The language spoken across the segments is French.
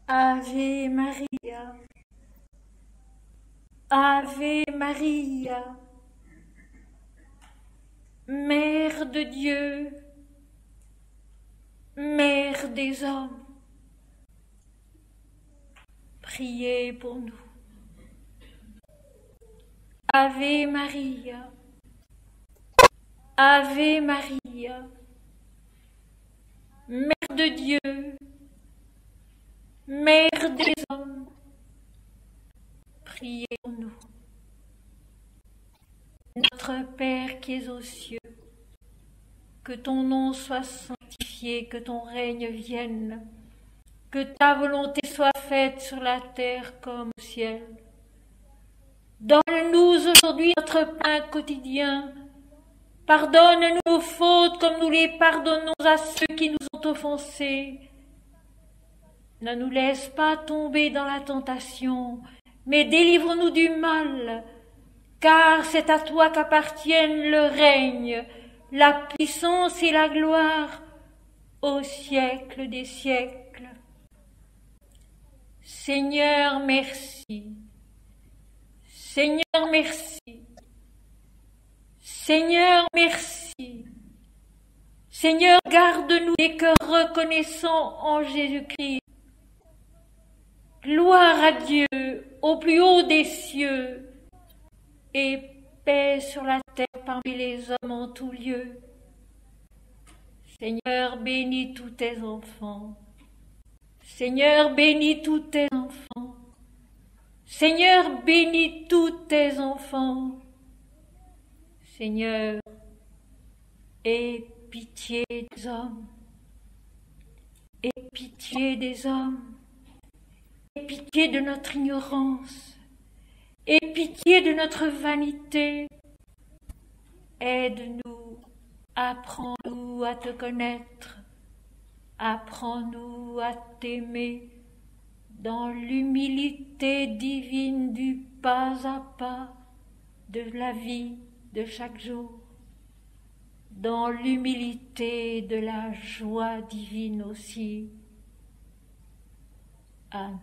Ave Maria, Ave Maria, Mère de Dieu, Mère des hommes, priez pour nous. Ave Maria, Ave Maria, Mère de Dieu, Mère des hommes, priez pour nous. Notre Père qui es aux cieux, que ton nom soit sanctifié, que ton règne vienne, que ta volonté soit faite sur la terre comme au ciel. Donne-nous aujourd'hui notre pain quotidien. Pardonne-nous nos fautes comme nous les pardonnons à ceux qui nous ont offensés. Ne nous laisse pas tomber dans la tentation, mais délivre-nous du mal, car c'est à toi qu'appartiennent le règne, la puissance et la gloire au siècle des siècles. Seigneur, merci. Seigneur, merci. Seigneur, merci. Seigneur, garde-nous des cœurs reconnaissants en Jésus-Christ. Gloire à Dieu au plus haut des cieux et paix sur la terre parmi les hommes en tout lieu. Seigneur, bénis tous tes enfants. Seigneur, bénis tous tes enfants. Seigneur, bénis tous tes enfants. Seigneur, aie pitié des hommes. Aie pitié des hommes. Aie pitié de notre ignorance. Aie pitié de notre vanité. Aide-nous, apprends-nous à te connaître. Apprends-nous à t'aimer dans l'humilité divine du pas à pas de la vie de chaque jour, dans l'humilité de la joie divine aussi. Amen.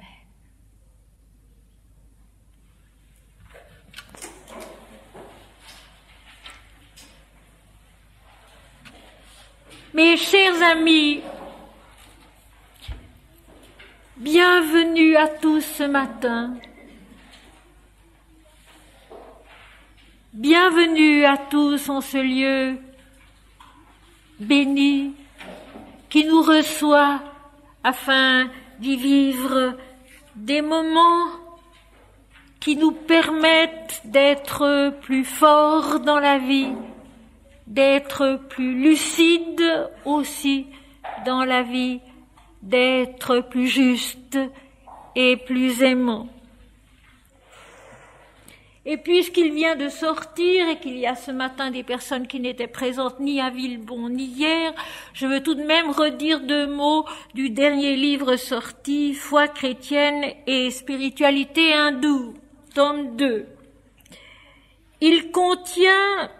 Mes chers amis, bienvenue à tous ce matin. Bienvenue à tous en ce lieu béni qui nous reçoit afin d'y vivre des moments qui nous permettent d'être plus forts dans la vie, d'être plus lucides aussi dans la vie, d'être plus justes et plus aimants. Et puisqu'il vient de sortir et qu'il y a ce matin des personnes qui n'étaient présentes ni à Villebon ni hier, je veux tout de même redire 2 mots du dernier livre sorti, Foi chrétienne et spiritualité hindoue, tome 2. Il contient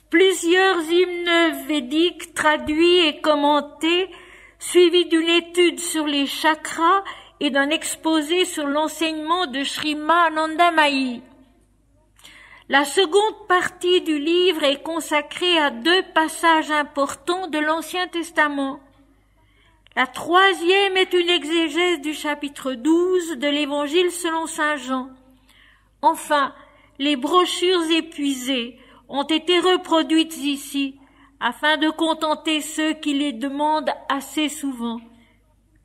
plusieurs hymnes védiques traduits et commentés, suivis d'une étude sur les chakras et d'un exposé sur l'enseignement de Srimad Anandamayi. La seconde partie du livre est consacrée à 2 passages importants de l'Ancien Testament. La 3e est une exégèse du chapitre 12 de l'Évangile selon saint Jean. Enfin, les brochures épuisées ont été reproduites ici, afin de contenter ceux qui les demandent assez souvent.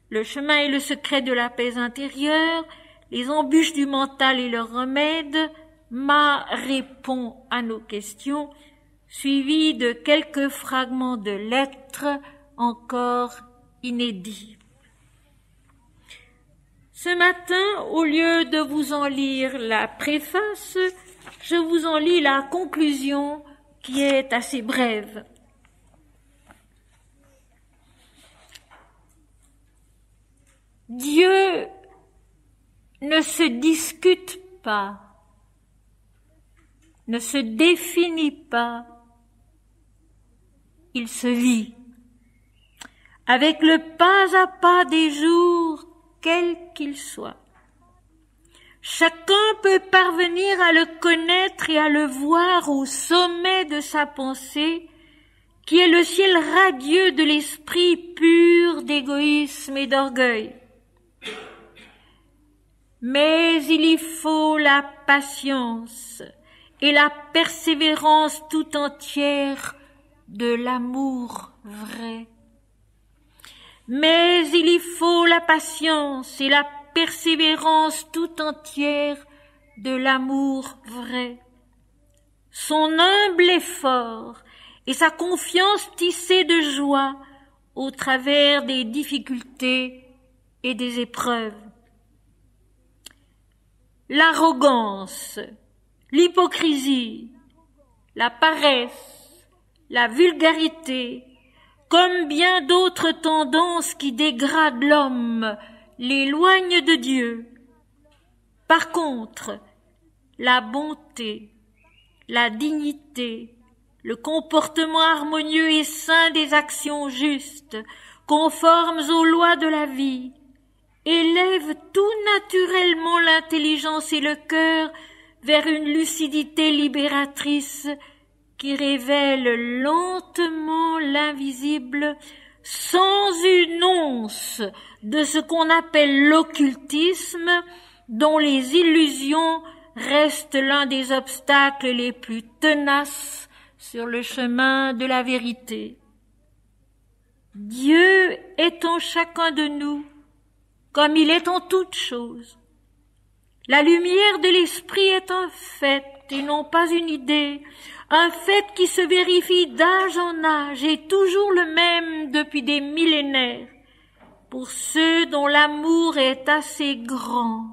Le chemin et le secret de la paix intérieure, les embûches du mental et leurs remèdes, Ma répond à nos questions, suivi de quelques fragments de lettres encore inédits. Ce matin, au lieu de vous en lire la préface, je vous en lis la conclusion qui est assez brève. Dieu ne se discute pas, ne se définit pas, il se vit. avec le pas à pas des jours, quels qu'ils soient. Chacun peut parvenir à le connaître et à le voir au sommet de sa pensée, qui est le ciel radieux de l'esprit pur d'égoïsme et d'orgueil. Mais il y faut la patience et la persévérance tout entière de l'amour vrai. Mais il y faut la patience et la persévérance tout entière de l'amour vrai. Son humble effort et sa confiance tissée de joie au travers des difficultés et des épreuves. L'arrogance, l'hypocrisie, la paresse, la vulgarité, comme bien d'autres tendances qui dégradent l'homme, l'éloignent de Dieu. Par contre, la bonté, la dignité, le comportement harmonieux et sain des actions justes, conformes aux lois de la vie, élèvent tout naturellement l'intelligence et le cœur vers une lucidité libératrice qui révèle lentement l'invisible sans une once de ce qu'on appelle l'occultisme, dont les illusions restent l'un des obstacles les plus tenaces sur le chemin de la vérité. Dieu est en chacun de nous, comme il est en toutes choses. La lumière de l'esprit est un fait et non pas une idée, un fait qui se vérifie d'âge en âge et toujours le même depuis des millénaires, pour ceux dont l'amour est assez grand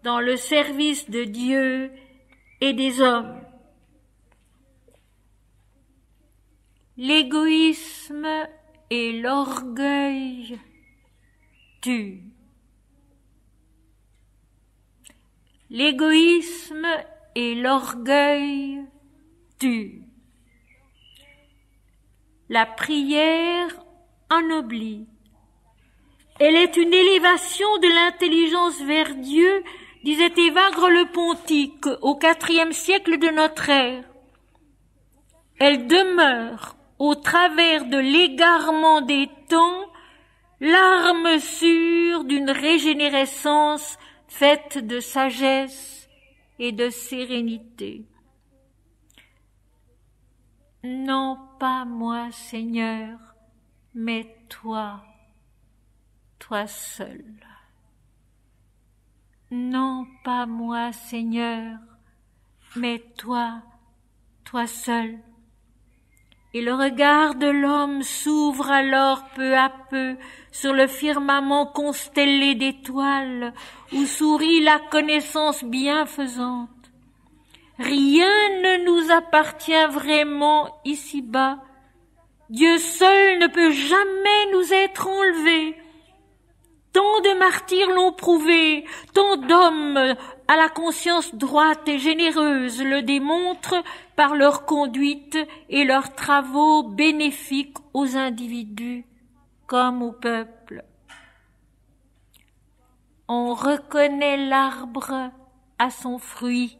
dans le service de Dieu et des hommes. L'égoïsme et l'orgueil tuent. L'égoïsme et l'orgueil tuent. La prière ennoblit. Elle est une élévation de l'intelligence vers Dieu, disait Évagre le Pontique au IVe siècle de notre ère. Elle demeure au travers de l'égarement des temps, l'arme sûre d'une régénérescence faite de sagesse et de sérénité. Non pas moi, Seigneur, mais toi, toi seul. Non pas moi, Seigneur, mais toi, toi seul. Et le regard de l'homme s'ouvre alors peu à peu sur le firmament constellé d'étoiles où sourit la connaissance bienfaisante. Rien ne nous appartient vraiment ici-bas. Dieu seul ne peut jamais nous être enlevé. Tant de martyrs l'ont prouvé, tant d'hommes à la conscience droite et généreuse le démontrent par leur conduite et leurs travaux bénéfiques aux individus comme au peuple. On reconnaît l'arbre à son fruit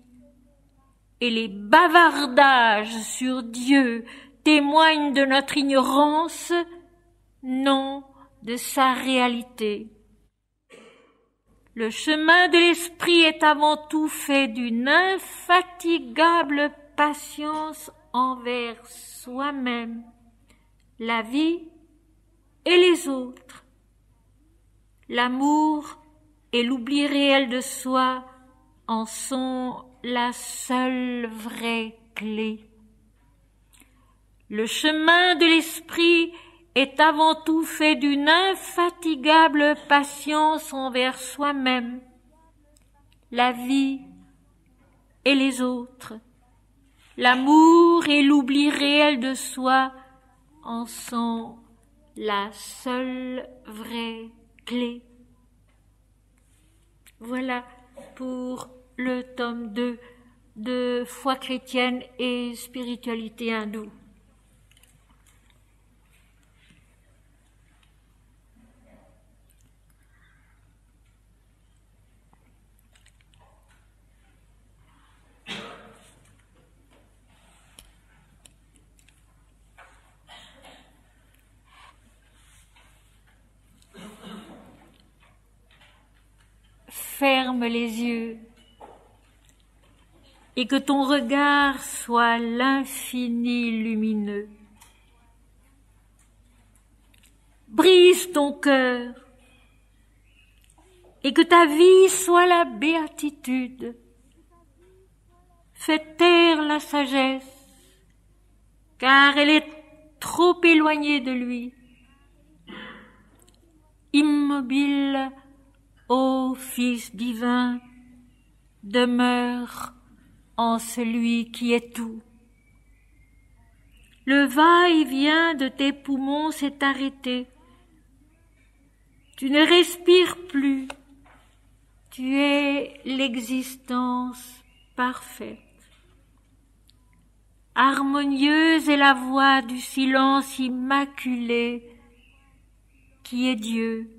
et les bavardages sur Dieu témoignent de notre ignorance, non de sa réalité. Le chemin de l'esprit est avant tout fait d'une infatigable patience envers soi-même, la vie et les autres. L'amour et l'oubli réel de soi en sont la seule vraie clé. Le chemin de l'esprit est avant tout fait d'une infatigable patience envers soi-même, la vie et les autres. L'amour et l'oubli réel de soi en sont la seule vraie clé. Voilà pour le tome 2 de Foi chrétienne et spiritualité hindoue. Ferme les yeux et que ton regard soit l'infini lumineux. Brise ton cœur et que ta vie soit la béatitude. Fais taire la sagesse, car elle est trop éloignée de lui. Immobile, ô Fils divin, demeure en celui qui est tout. Le va-et-vient de tes poumons s'est arrêté. Tu ne respires plus. Tu es l'existence parfaite. Harmonieuse est la voix du silence immaculé qui est Dieu.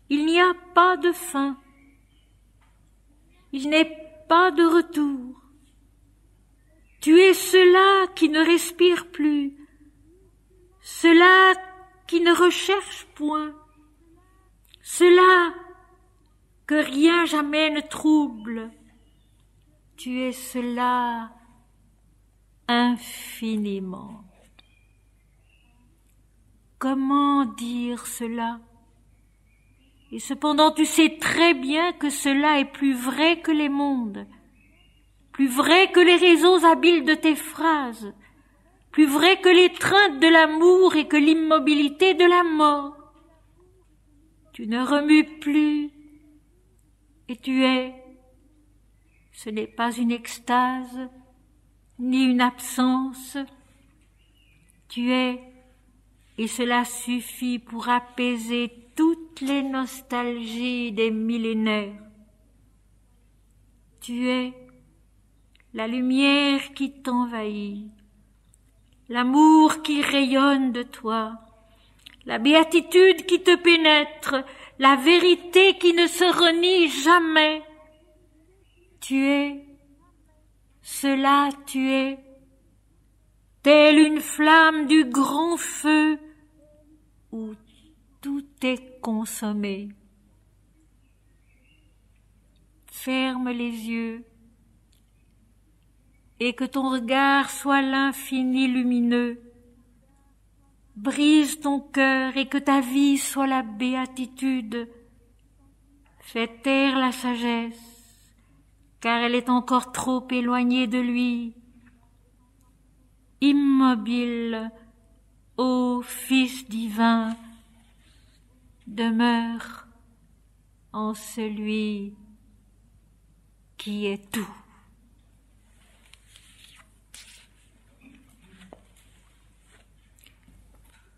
Il n'y a pas de fin. Il n'est pas de retour. Tu es cela qui ne respire plus, cela qui ne recherche point, cela que rien jamais ne trouble. Tu es cela infiniment. Comment dire cela? Et cependant tu sais très bien que cela est plus vrai que les mondes, plus vrai que les réseaux habiles de tes phrases, plus vrai que l'étreinte de l'amour et que l'immobilité de la mort. Tu ne remues plus et tu es. Ce n'est pas une extase, ni une absence. Tu es, et cela suffit pour apaiser toutes les nostalgies des millénaires. Tu es la lumière qui t'envahit, l'amour qui rayonne de toi, la béatitude qui te pénètre, la vérité qui ne se renie jamais. Tu es, cela tu es, telle une flamme du grand feu où tout est consommé. Ferme les yeux et que ton regard soit l'infini lumineux. Brise ton cœur et que ta vie soit la béatitude. Fais taire la sagesse, car elle est encore trop éloignée de lui. Immobile, ô Fils divin, demeure en celui qui est tout.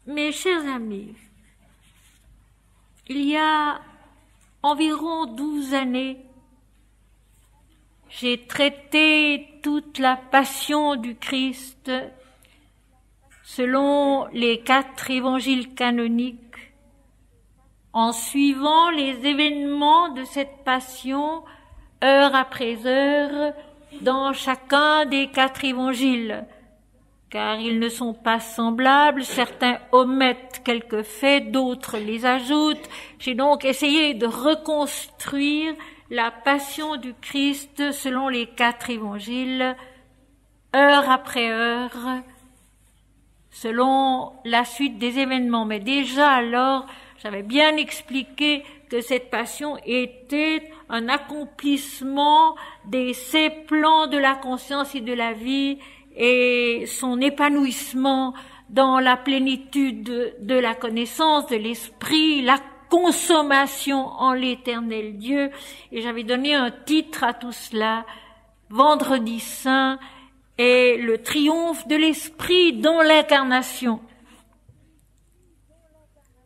Mes chers amis, il y a environ 12 années, j'ai traité toute la passion du Christ selon les 4 évangiles canoniques, en suivant les événements de cette passion heure après heure dans chacun des 4 évangiles, car ils ne sont pas semblables, certains omettent quelques faits, d'autres les ajoutent. J'ai donc essayé de reconstruire la passion du Christ selon les 4 évangiles, heure après heure, selon la suite des événements. Mais déjà alors, j'avais bien expliqué que cette passion était un accomplissement des 7 plans de la conscience et de la vie, et son épanouissement dans la plénitude de la connaissance, de l'esprit, la consommation en l'éternel Dieu. Et j'avais donné un titre à tout cela, Vendredi Saint et le triomphe de l'esprit dans l'incarnation.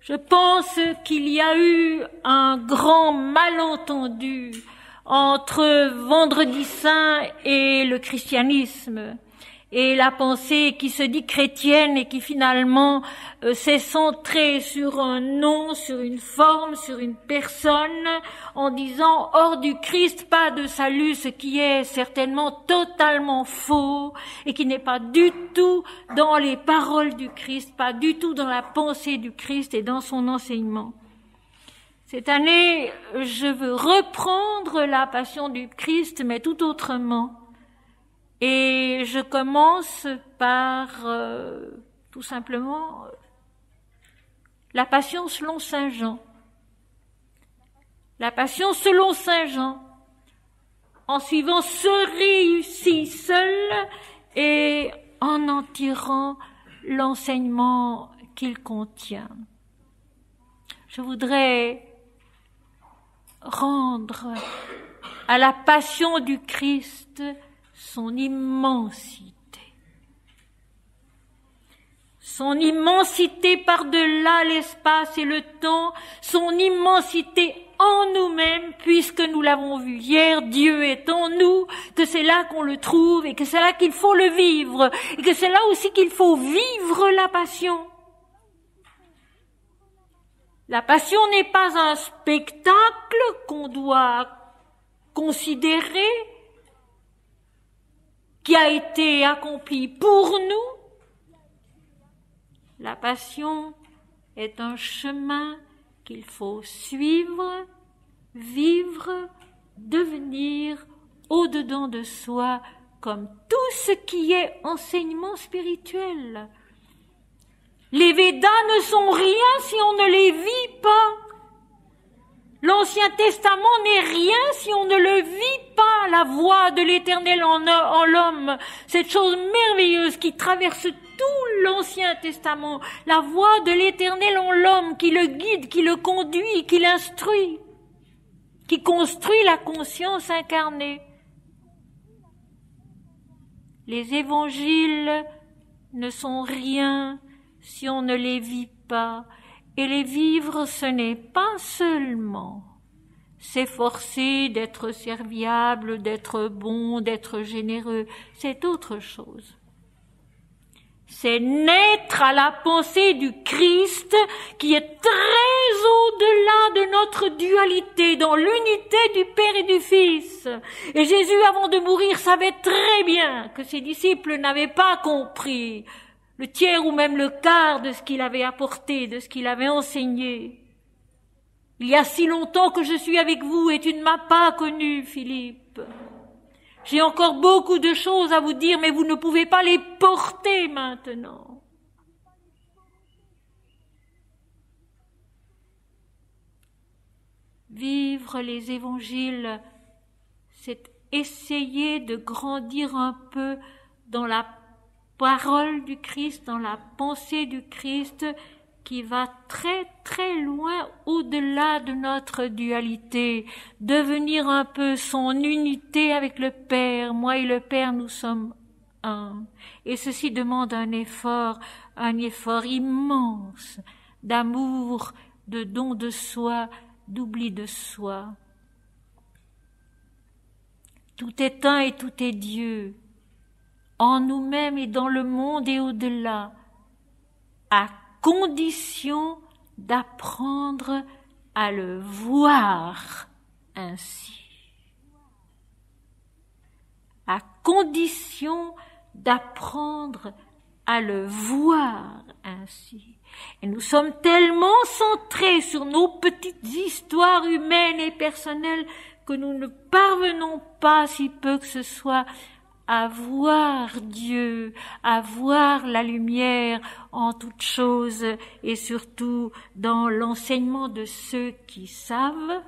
Je pense qu'il y a eu un grand malentendu entre Vendredi Saint et le christianisme, et la pensée qui se dit chrétienne et qui finalement s'est centrée sur un nom, sur une forme, sur une personne, en disant hors du Christ pas de salut, ce qui est certainement totalement faux et qui n'est pas du tout dans les paroles du Christ, pas du tout dans la pensée du Christ et dans son enseignement. Cette année, je veux reprendre la Passion du Christ, mais tout autrement. Et je commence par, tout simplement, la Passion selon Saint Jean. La Passion selon Saint Jean, en suivant ce réussi seul et en tirant l'enseignement qu'il contient. Je voudrais rendre à la Passion du Christ son immensité. Son immensité par-delà l'espace et le temps, son immensité en nous-mêmes, puisque nous l'avons vu hier, Dieu est en nous, que c'est là qu'on le trouve et que c'est là qu'il faut le vivre et que c'est là aussi qu'il faut vivre la passion. La passion n'est pas un spectacle qu'on doit considérer, qui a été accompli pour nous. La passion est un chemin qu'il faut suivre, vivre, devenir au-dedans de soi, comme tout ce qui est enseignement spirituel. Les Védas ne sont rien si on ne les vit pas. L'Ancien Testament n'est rien si on ne le vit pas, la voix de l'Éternel en l'homme, cette chose merveilleuse qui traverse tout l'Ancien Testament, la voix de l'Éternel en l'homme qui le guide, qui le conduit, qui l'instruit, qui construit la conscience incarnée. Les évangiles ne sont rien si on ne les vit pas. Et les vivre, ce n'est pas seulement s'efforcer d'être serviable, d'être bon, d'être généreux, c'est autre chose. C'est naître à la pensée du Christ qui est très au-delà de notre dualité, dans l'unité du Père et du Fils. Et Jésus, avant de mourir, savait très bien que ses disciples n'avaient pas compris le tiers ou même le quart de ce qu'il avait apporté, de ce qu'il avait enseigné. Il y a si longtemps que je suis avec vous et tu ne m'as pas connu, Philippe. J'ai encore beaucoup de choses à vous dire, mais vous ne pouvez pas les porter maintenant. Vivre les évangiles, c'est essayer de grandir un peu dans la parole du Christ, dans la pensée du Christ, qui va très très loin au-delà de notre dualité, devenir un peu son unité avec le Père. Moi et le Père, nous sommes un. Et ceci demande un effort immense d'amour, de don de soi, d'oubli de soi. Tout est un et tout est Dieu, en nous-mêmes et dans le monde et au-delà, à condition d'apprendre à le voir ainsi. À condition d'apprendre à le voir ainsi. Et nous sommes tellement centrés sur nos petites histoires humaines et personnelles que nous ne parvenons pas, si peu que ce soit, à voir Dieu, à voir la lumière en toutes choses et surtout dans l'enseignement de ceux qui savent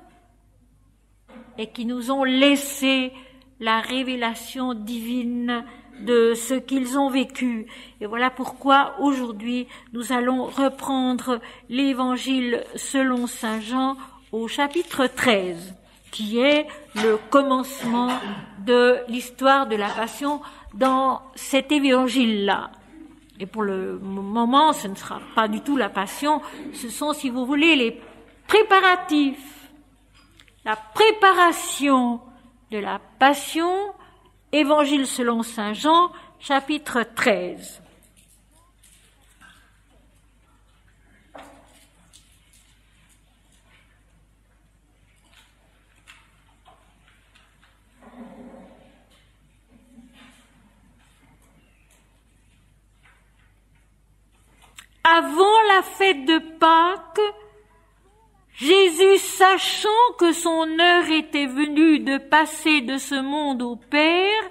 et qui nous ont laissé la révélation divine de ce qu'ils ont vécu. Et voilà pourquoi aujourd'hui nous allons reprendre l'évangile selon saint Jean au chapitre 13. Qui est le commencement de l'histoire de la Passion dans cet évangile-là. Et pour le moment, ce ne sera pas du tout la Passion, ce sont, si vous voulez, les préparatifs. La préparation de la Passion, évangile selon saint Jean, chapitre 13. Avant la fête de Pâques, Jésus, sachant que son heure était venue de passer de ce monde au Père,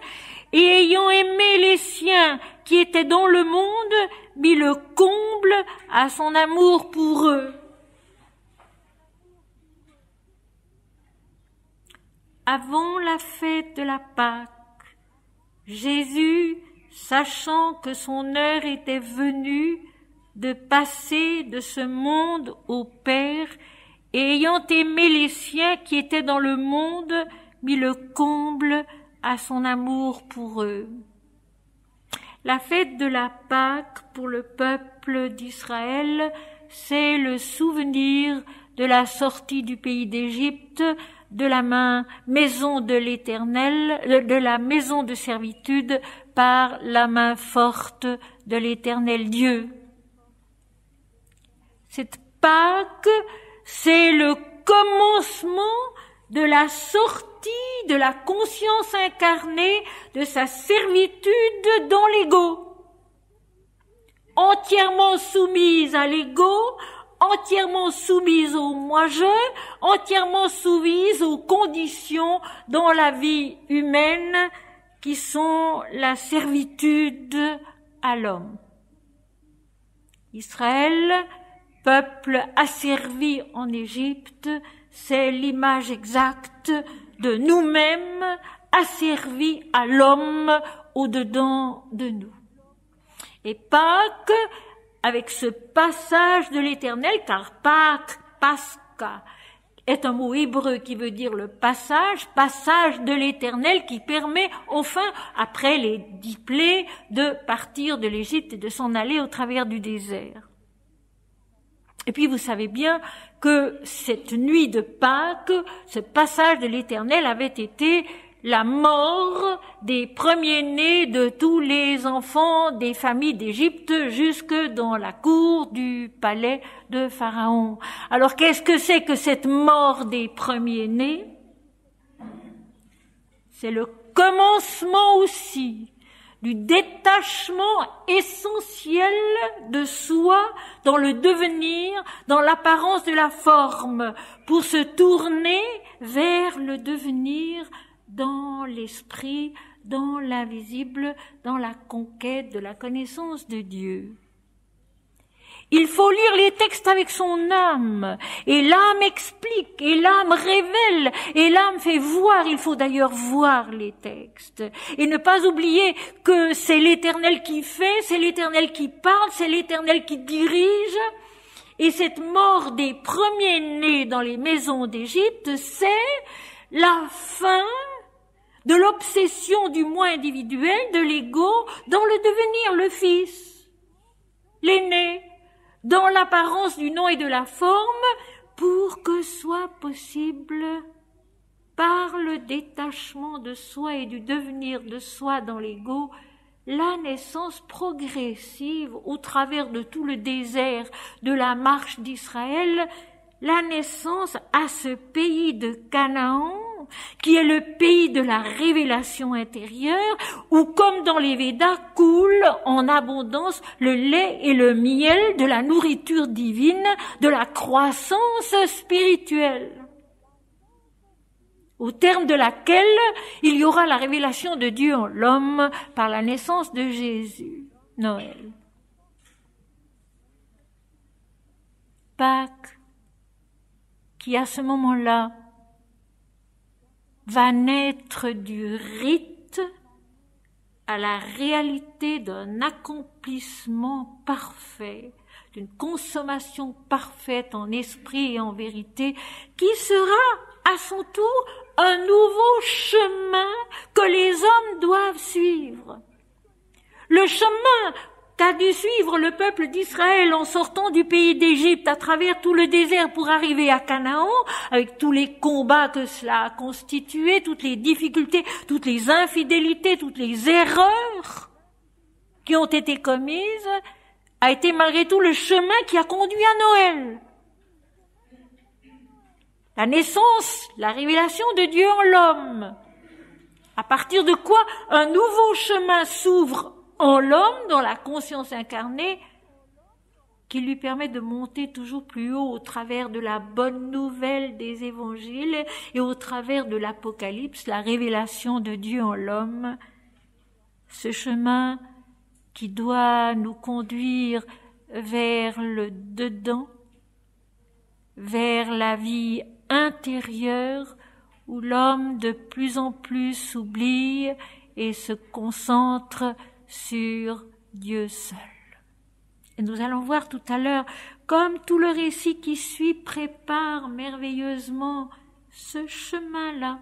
et ayant aimé les siens qui étaient dans le monde, mit le comble à son amour pour eux. Avant la fête de la Pâque, Jésus, sachant que son heure était venue de passer de ce monde au Père, et ayant aimé les siens qui étaient dans le monde, mit le comble à son amour pour eux. La fête de la Pâque pour le peuple d'Israël, c'est le souvenir de la sortie du pays d'Égypte, de la maison de l'Éternel, de la maison de servitude par la main forte de l'Éternel Dieu. Cette Pâque, c'est le commencement de la sortie de la conscience incarnée de sa servitude dans l'ego. Entièrement soumise à l'ego, entièrement soumise au moi-je, entièrement soumise aux conditions dans la vie humaine qui sont la servitude à l'homme. Israël, peuple asservi en Égypte, c'est l'image exacte de nous-mêmes asservis à l'homme au-dedans de nous. Et Pâques, avec ce passage de l'Éternel, car Pâques, Pascha, est un mot hébreu qui veut dire le passage de l'Éternel qui permet, enfin, après les 10 plaies, de partir de l'Égypte et de s'en aller au travers du désert. Et puis vous savez bien que cette nuit de Pâques, ce passage de l'Éternel avait été la mort des premiers-nés de tous les enfants des familles d'Égypte jusque dans la cour du palais de Pharaon. Alors qu'est-ce que c'est que cette mort des premiers-nés? C'est le commencement aussi du détachement essentiel de soi dans le devenir, dans l'apparence de la forme, pour se tourner vers le devenir dans l'esprit, dans l'invisible, dans la conquête de la connaissance de Dieu. Il faut lire les textes avec son âme, et l'âme explique, et l'âme révèle, et l'âme fait voir. Il faut d'ailleurs voir les textes, et ne pas oublier que c'est l'Éternel qui fait, c'est l'Éternel qui parle, c'est l'Éternel qui dirige. Et cette mort des premiers-nés dans les maisons d'Égypte, c'est la fin de l'obsession du moi individuel, de l'ego, dans le devenir, le fils, l'aîné, dans l'apparence du nom et de la forme, pour que soit possible, par le détachement de soi et du devenir de soi dans l'ego, la naissance progressive au travers de tout le désert de la marche d'Israël, la naissance à ce pays de Canaan, qui est le pays de la révélation intérieure, où, comme dans les Védas, coule en abondance le lait et le miel de la nourriture divine, de la croissance spirituelle, au terme de laquelle il y aura la révélation de Dieu en l'homme par la naissance de Jésus. Noël. Pâques, qui à ce moment-là va naître du rite à la réalité d'un accomplissement parfait, d'une consommation parfaite en esprit et en vérité, qui sera à son tour un nouveau chemin que les hommes doivent suivre. Le chemin qu'a dû suivre le peuple d'Israël en sortant du pays d'Égypte à travers tout le désert pour arriver à Canaan, avec tous les combats que cela a constitué, toutes les difficultés, toutes les infidélités, toutes les erreurs qui ont été commises, a été malgré tout le chemin qui a conduit à Noël. La naissance, la révélation de Dieu en l'homme. À partir de quoi un nouveau chemin s'ouvre en l'homme, dans la conscience incarnée, qui lui permet de monter toujours plus haut au travers de la bonne nouvelle des évangiles et au travers de l'Apocalypse, la révélation de Dieu en l'homme. Ce chemin qui doit nous conduire vers le dedans, vers la vie intérieure où l'homme de plus en plus s'oublie et se concentre sur Dieu seul. Et nous allons voir tout à l'heure, comme tout le récit qui suit prépare merveilleusement ce chemin-là.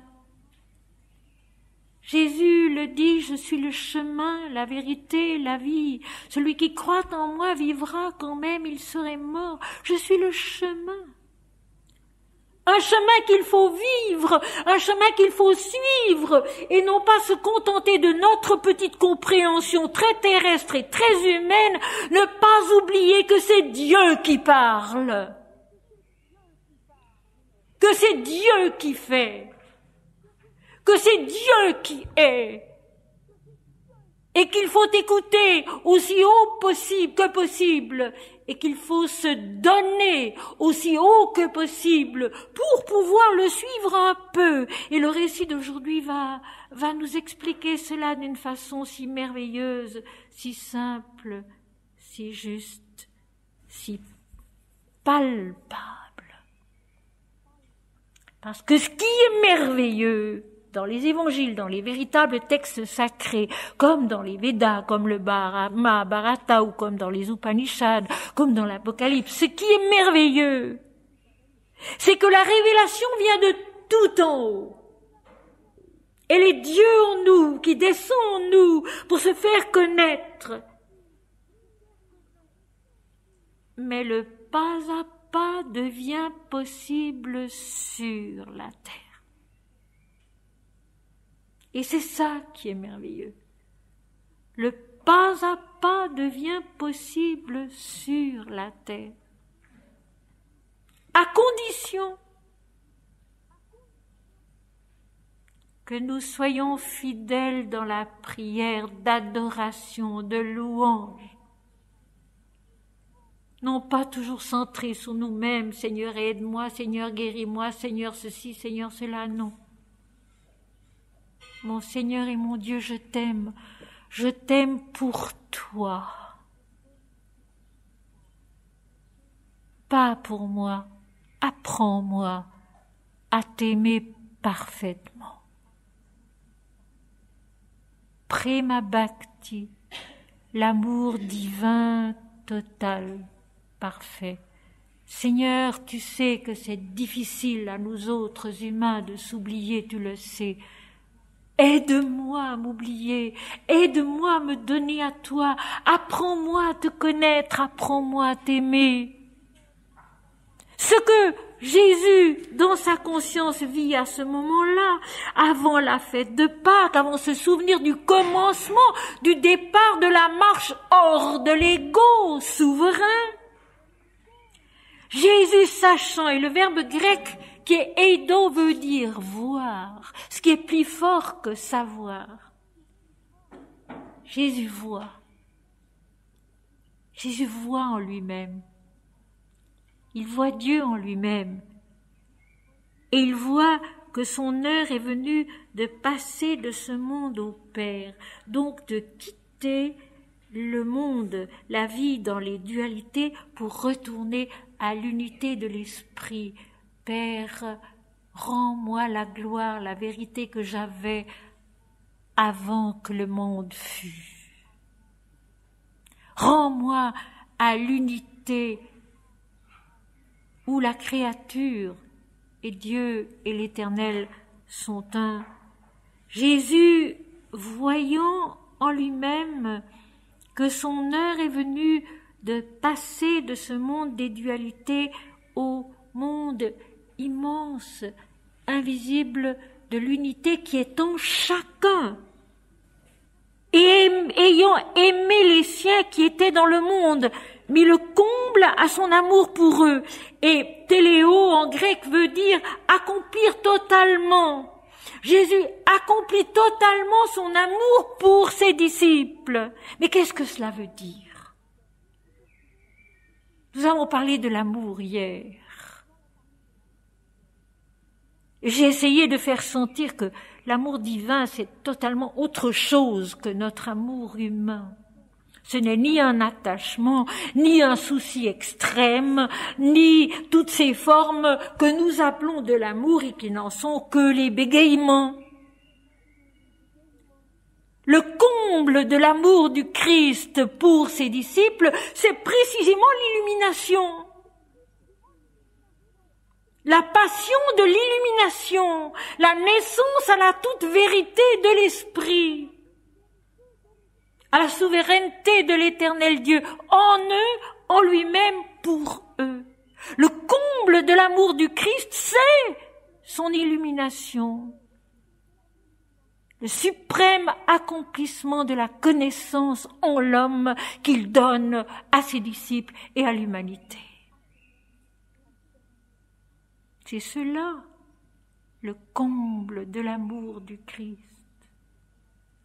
Jésus le dit, je suis le chemin, la vérité, la vie. Celui qui croit en moi vivra quand même il serait mort. Je suis le chemin. Un chemin qu'il faut vivre, un chemin qu'il faut suivre, et non pas se contenter de notre petite compréhension très terrestre et très humaine, ne pas oublier que c'est Dieu qui parle, que c'est Dieu qui fait, que c'est Dieu qui est, et qu'il faut écouter aussi haut que possible, et qu'il faut se donner aussi haut que possible pour pouvoir le suivre un peu. Et le récit d'aujourd'hui va nous expliquer cela d'une façon si merveilleuse, si simple, si juste, si palpable. Parce que ce qui est merveilleux dans les évangiles, dans les véritables textes sacrés, comme dans les Védas, comme le Mahabharata, ou comme dans les Upanishads, comme dans l'Apocalypse, ce qui est merveilleux, c'est que la révélation vient de tout en haut. Elle est Dieu en nous, qui descend en nous pour se faire connaître. Mais le pas à pas devient possible sur la terre. Et c'est ça qui est merveilleux. Le pas à pas devient possible sur la terre. À condition que nous soyons fidèles dans la prière d'adoration, de louange. Non pas toujours centrés sur nous-mêmes, Seigneur aide-moi, Seigneur guéris-moi, Seigneur ceci, Seigneur cela, non. Mon Seigneur et mon Dieu, je t'aime pour toi. Pas pour moi, apprends-moi à t'aimer parfaitement. Prema Bhakti, l'amour divin, total, parfait. Seigneur, tu sais que c'est difficile à nous autres humains de s'oublier, tu le sais. Aide-moi à m'oublier, aide-moi à me donner à toi, apprends-moi à te connaître, apprends-moi à t'aimer. Ce que Jésus, dans sa conscience, vit à ce moment-là, avant la fête de Pâques, avant se souvenir du commencement, du départ de la marche hors de l'ego souverain. Jésus sachant, et le verbe grec qui est eido veut dire voir, ce qui est plus fort que savoir. Jésus voit. Jésus voit en lui-même. Il voit Dieu en lui-même. Et il voit que son heure est venue de passer de ce monde au Père, donc de quitter le monde, la vie dans les dualités pour retourner à l'unité de l'esprit. Père, rends-moi la gloire, la vérité que j'avais avant que le monde fût. Rends-moi à l'unité où la créature et Dieu et l'Éternel sont un. Jésus, voyant en lui-même que son heure est venue de passer de ce monde des dualités au monde immense, invisible de l'unité qui est en chacun, et ayant aimé les siens qui étaient dans le monde, mis le comble à son amour pour eux. Et téléo en grec veut dire accomplir totalement. Jésus accomplit totalement son amour pour ses disciples. Mais qu'est-ce que cela veut dire? Nous avons parlé de l'amour hier. J'ai essayé de faire sentir que l'amour divin, c'est totalement autre chose que notre amour humain. Ce n'est ni un attachement, ni un souci extrême, ni toutes ces formes que nous appelons de l'amour et qui n'en sont que les bégaiements. Le comble de l'amour du Christ pour ses disciples, c'est précisément l'illumination. La passion de l'illumination, la naissance à la toute vérité de l'Esprit, à la souveraineté de l'Éternel Dieu, en eux, en lui-même, pour eux. Le comble de l'amour du Christ, c'est son illumination. Le suprême accomplissement de la connaissance en l'homme qu'il donne à ses disciples et à l'humanité. C'est cela, le comble de l'amour du Christ.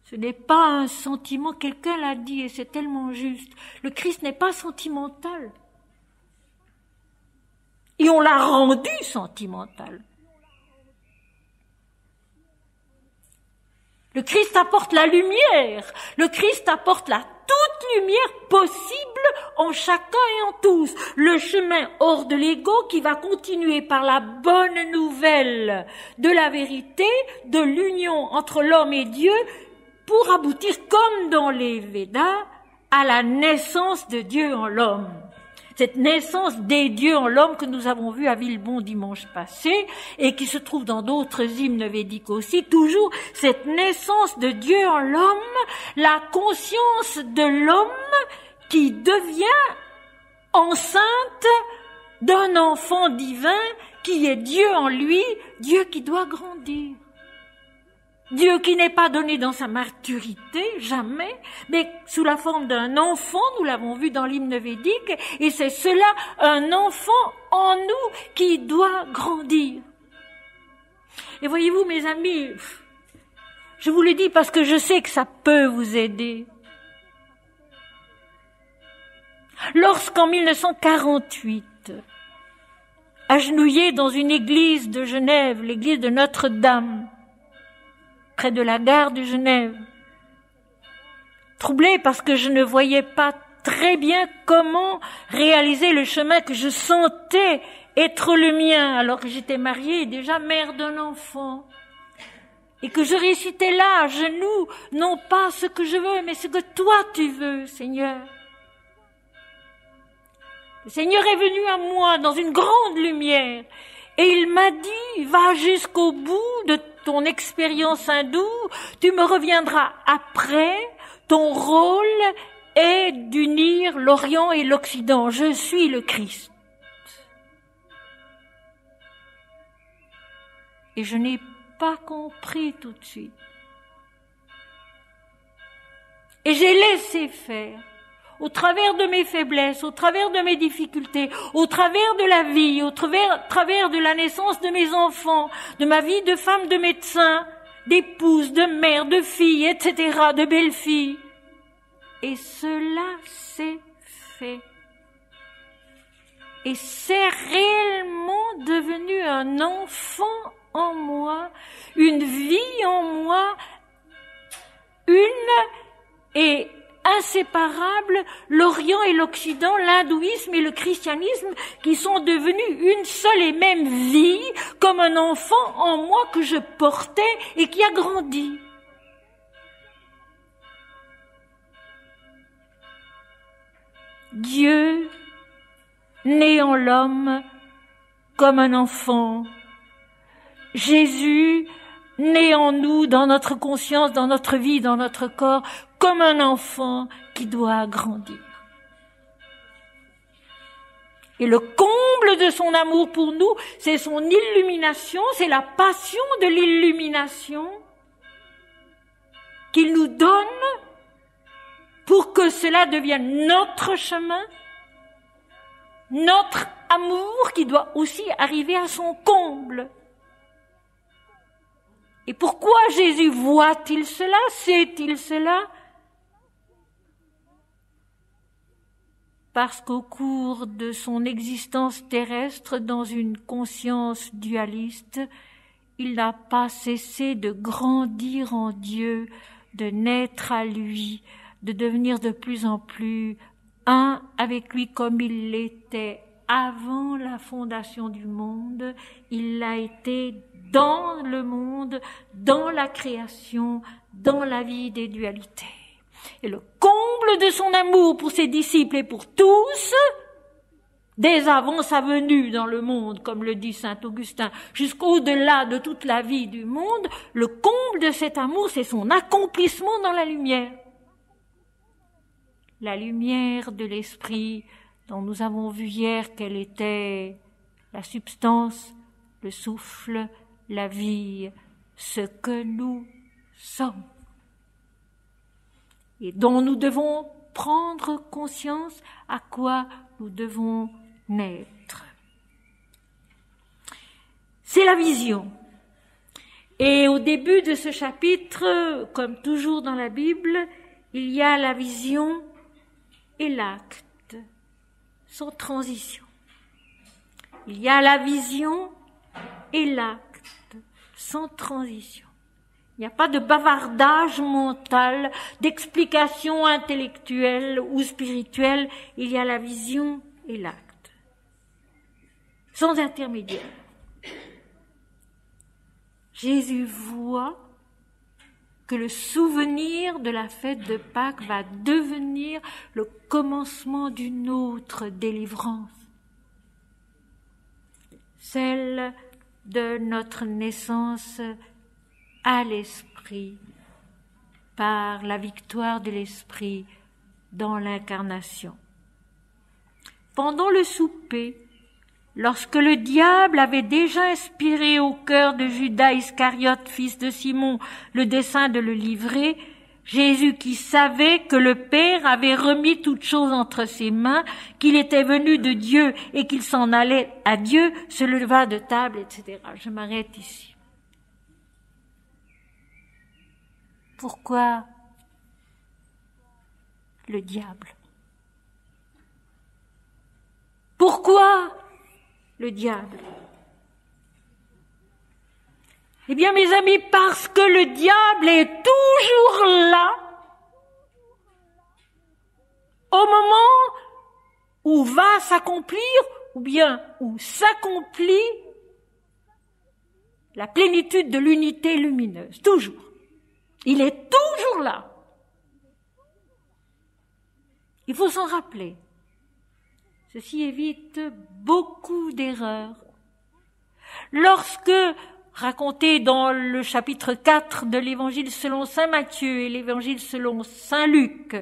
Ce n'est pas un sentiment, quelqu'un l'a dit et c'est tellement juste. Le Christ n'est pas sentimental. Et on l'a rendu sentimental. Le Christ apporte la lumière. Le Christ apporte la toute lumière possible en chacun et en tous. Le chemin hors de l'ego qui va continuer par la bonne nouvelle de la vérité, de l'union entre l'homme et Dieu, pour aboutir, comme dans les Védas, à la naissance de Dieu en l'homme. Cette naissance des dieux en l'homme que nous avons vue à Villebon dimanche passé et qui se trouve dans d'autres hymnes védiques aussi, toujours cette naissance de Dieu en l'homme, la conscience de l'homme qui devient enceinte d'un enfant divin qui est Dieu en lui, Dieu qui doit grandir. Dieu qui n'est pas donné dans sa maturité, jamais, mais sous la forme d'un enfant, nous l'avons vu dans l'hymne védique, et c'est cela, un enfant en nous qui doit grandir. Et voyez-vous, mes amis, je vous le dis parce que je sais que ça peut vous aider. Lorsqu'en 1948, agenouillé dans une église de Genève, l'église de Notre-Dame, près de la gare de Genève, troublée parce que je ne voyais pas très bien comment réaliser le chemin que je sentais être le mien, alors que j'étais mariée et déjà mère d'un enfant, et que je récitais là, à genoux, non pas ce que je veux, mais ce que toi tu veux, Seigneur. Le Seigneur est venu à moi dans une grande lumière, et il m'a dit, va jusqu'au bout de ton expérience hindoue, tu me reviendras après, ton rôle est d'unir l'Orient et l'Occident, je suis le Christ. Et je n'ai pas compris tout de suite. Et j'ai laissé faire. Au travers de mes faiblesses, au travers de mes difficultés, au travers de la vie, au travers de la naissance de mes enfants, de ma vie de femme, de médecin, d'épouse, de mère, de fille, etc., de belle-fille. Et cela s'est fait. Et c'est réellement devenu un enfant en moi, une vie en moi, et inséparables, l'Orient et l'Occident, l'hindouisme et le christianisme, qui sont devenus une seule et même vie, comme un enfant en moi que je portais et qui a grandi. Dieu, né en l'homme, comme un enfant. Jésus, né en nous, dans notre conscience, dans notre vie, dans notre corps, comme un enfant qui doit grandir. Et le comble de son amour pour nous, c'est son illumination, c'est la passion de l'illumination qu'il nous donne pour que cela devienne notre chemin, notre amour qui doit aussi arriver à son comble. Et pourquoi Jésus voit-il cela, sait-il cela? parce qu'au cours de son existence terrestre, dans une conscience dualiste, il n'a pas cessé de grandir en Dieu, de naître à lui, de devenir de plus en plus un avec lui comme il l'était avant la fondation du monde. Il l'a été dans le monde, dans la création, dans la vie des dualités. Et le comble de son amour pour ses disciples et pour tous, dès avant sa venue dans le monde, comme le dit saint Augustin, jusqu'au-delà de toute la vie du monde, le comble de cet amour, c'est son accomplissement dans la lumière. La lumière de l'esprit dont nous avons vu hier qu'elle était la substance, le souffle, la vie, ce que nous sommes. Et dont nous devons prendre conscience à quoi nous devons naître. C'est la vision. Et au début de ce chapitre, comme toujours dans la Bible, il y a la vision et l'acte, sans transition. Il y a la vision et l'acte, sans transition. Il n'y a pas de bavardage mental, d'explication intellectuelle ou spirituelle. Il y a la vision et l'acte, sans intermédiaire. Jésus voit que le souvenir de la fête de Pâques va devenir le commencement d'une autre délivrance, celle de notre naissance à l'esprit, par la victoire de l'esprit dans l'incarnation. Pendant le souper, lorsque le diable avait déjà inspiré au cœur de Judas Iscariote, fils de Simon, le dessein de le livrer, Jésus, qui savait que le Père avait remis toutes choses entre ses mains, qu'il était venu de Dieu et qu'il s'en allait à Dieu, se leva de table, etc. Je m'arrête ici. Pourquoi le diable? Pourquoi le diable? Eh bien, mes amis, parce que le diable est toujours là au moment où va s'accomplir, ou bien où s'accomplit la plénitude de l'unité lumineuse. Toujours. Il est toujours là. Il faut s'en rappeler. Ceci évite beaucoup d'erreurs. Lorsque, raconté dans le chapitre 4 de l'évangile selon saint Matthieu et l'évangile selon saint Luc,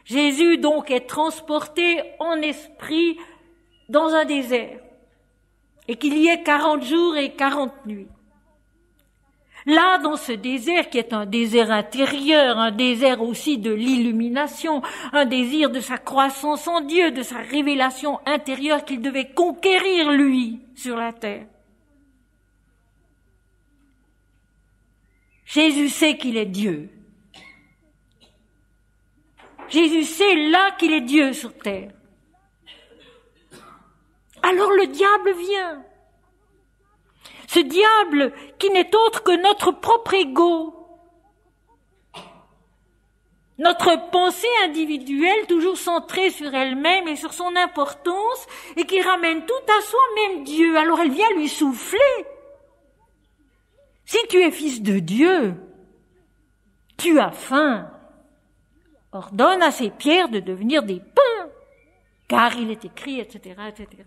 Jésus donc est transporté en esprit dans un désert et qu'il y ait 40 jours et 40 nuits. Là, dans ce désert, qui est un désert intérieur, un désert aussi de l'illumination, un désir de sa croissance en Dieu, de sa révélation intérieure qu'il devait conquérir, lui, sur la terre. Jésus sait qu'il est Dieu. Jésus sait là qu'il est Dieu sur terre. Alors le diable vient. Ce diable qui n'est autre que notre propre ego, notre pensée individuelle toujours centrée sur elle-même et sur son importance et qui ramène tout à soi, même Dieu. Alors elle vient lui souffler. Si tu es fils de Dieu, tu as faim. Ordonne à ces pierres de devenir des pains, car il est écrit, etc., etc.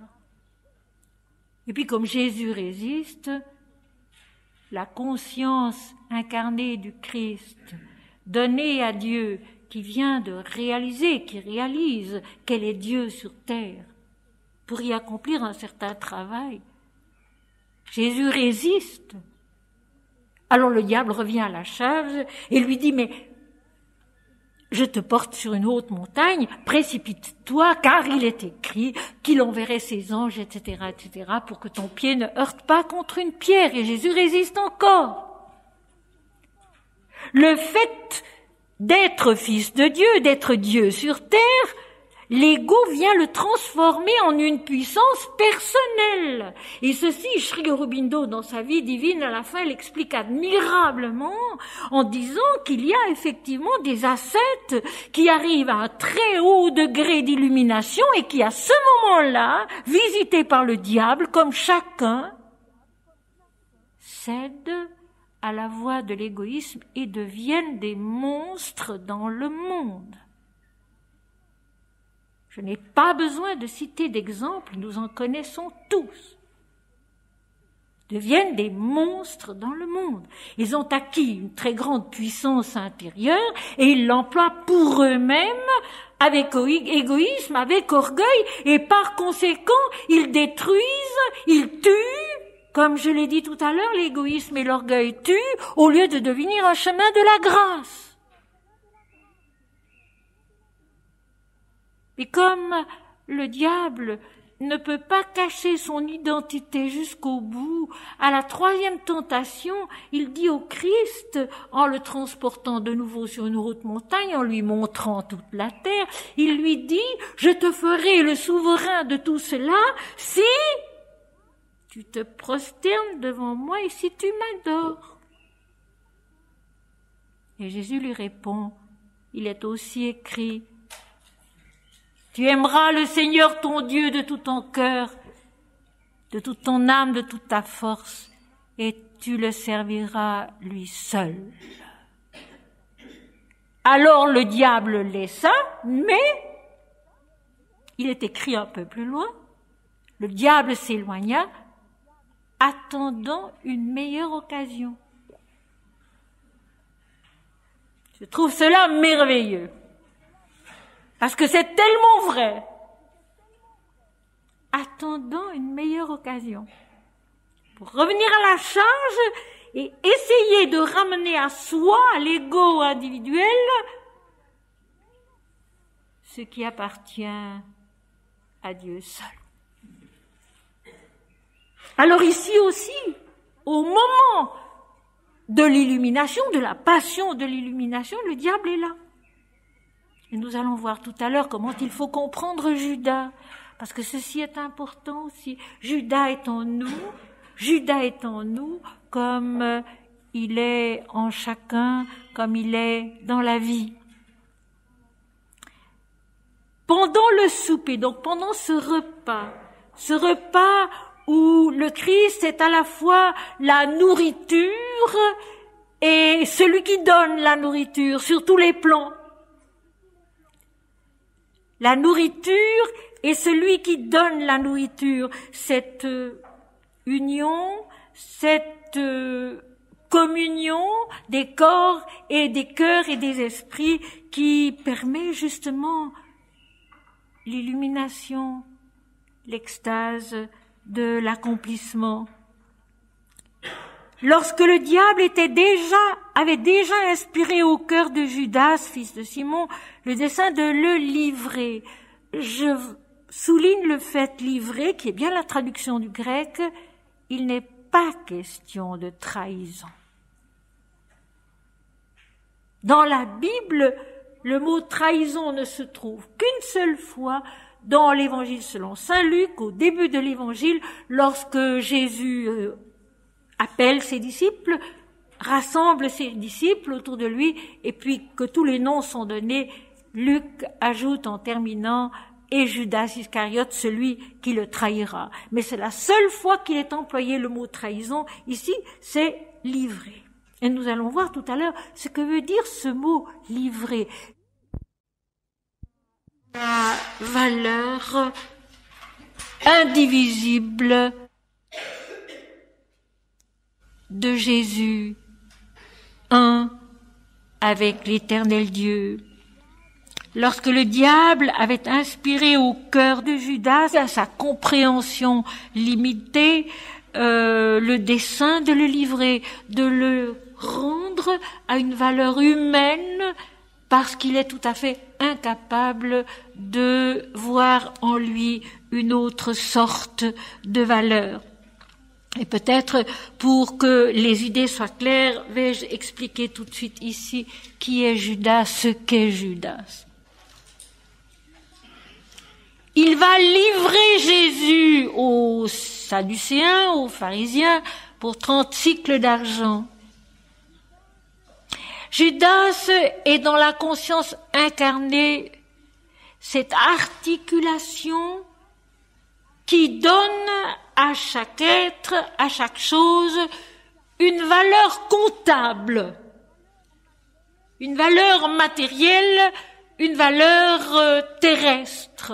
Et puis comme Jésus résiste, la conscience incarnée du Christ, donnée à Dieu, qui vient de réaliser, qui réalise qu'elle est Dieu sur terre, pour y accomplir un certain travail. Jésus résiste. Alors le diable revient à la charge et lui dit, mais je te porte sur une haute montagne, précipite-toi, car il est écrit qu'il enverrait ses anges, etc., etc., pour que ton pied ne heurte pas contre une pierre. Et Jésus résiste encore. Le fait d'être fils de Dieu, d'être Dieu sur terre, L'ego vient le transformer en une puissance personnelle. Et ceci, Sri Aurobindo, dans sa vie divine, à la fin, l'explique admirablement en disant qu'il y a effectivement des ascètes qui arrivent à un très haut degré d'illumination et qui, à ce moment-là, visités par le diable, comme chacun, cèdent à la voie de l'égoïsme et deviennent des monstres dans le monde. Je n'ai pas besoin de citer d'exemples, nous en connaissons tous. Deviennent des monstres dans le monde. Ils ont acquis une très grande puissance intérieure et ils l'emploient pour eux-mêmes avec égoïsme, avec orgueil, et par conséquent, ils détruisent, ils tuent. Comme je l'ai dit tout à l'heure, l'égoïsme et l'orgueil tuent au lieu de devenir un chemin de la grâce. Et comme le diable ne peut pas cacher son identité jusqu'au bout, à la troisième tentation, il dit au Christ, en le transportant de nouveau sur une haute montagne, en lui montrant toute la terre, il lui dit, je te ferai le souverain de tout cela si tu te prosternes devant moi et si tu m'adores. Et Jésus lui répond, il est aussi écrit, tu aimeras le Seigneur ton Dieu de tout ton cœur, de toute ton âme, de toute ta force, et tu le serviras lui seul. Alors le diable laissa, mais il est écrit un peu plus loin, le diable s'éloigna, attendant une meilleure occasion. Je trouve cela merveilleux. Parce que c'est tellement vrai. Attendant une meilleure occasion. Pour revenir à la charge et essayer de ramener à soi, à l'ego individuel, ce qui appartient à Dieu seul. Alors ici aussi, au moment de l'illumination, de la passion de l'illumination, le diable est là. Et nous allons voir tout à l'heure comment il faut comprendre Judas, parce que ceci est important aussi. Judas est en nous comme il est en chacun, comme il est dans la vie. Pendant le souper, donc pendant ce repas où le Christ est à la fois la nourriture et celui qui donne la nourriture sur tous les plans. La nourriture et celui qui donne la nourriture, cette union, cette communion des corps et des cœurs et des esprits qui permet justement l'illumination, l'extase de l'accomplissement. Lorsque le diable avait déjà inspiré au cœur de Judas, fils de Simon, le dessein de le livrer. Je souligne le fait livrer, qui est bien la traduction du grec, il n'est pas question de trahison. Dans la Bible, le mot trahison ne se trouve qu'une seule fois dans l'évangile selon saint Luc, au début de l'évangile, lorsque Jésus appelle ses disciples, rassemble ses disciples autour de lui, et puis que tous les noms sont donnés, Luc ajoute en terminant « et Judas Iscariote, celui qui le trahira ». Mais c'est la seule fois qu'il est employé le mot trahison. Ici, c'est « livrer ». Et nous allons voir tout à l'heure ce que veut dire ce mot « livrer ». La valeur indivisible de Jésus, un avec l'Éternel Dieu. Lorsque le diable avait inspiré au cœur de Judas, à sa compréhension limitée, le dessein de le livrer, de le rendre à une valeur humaine, parce qu'il est tout à fait incapable de voir en lui une autre sorte de valeur. Et peut-être, pour que les idées soient claires, vais-je expliquer tout de suite ici qui est Judas, ce qu'est Judas. il va livrer Jésus aux Sadducéens, aux pharisiens, pour 30 cycles d'argent. Judas est dans la conscience incarnée cette articulation qui donne à chaque être, à chaque chose, une valeur comptable, une valeur matérielle, une valeur terrestre,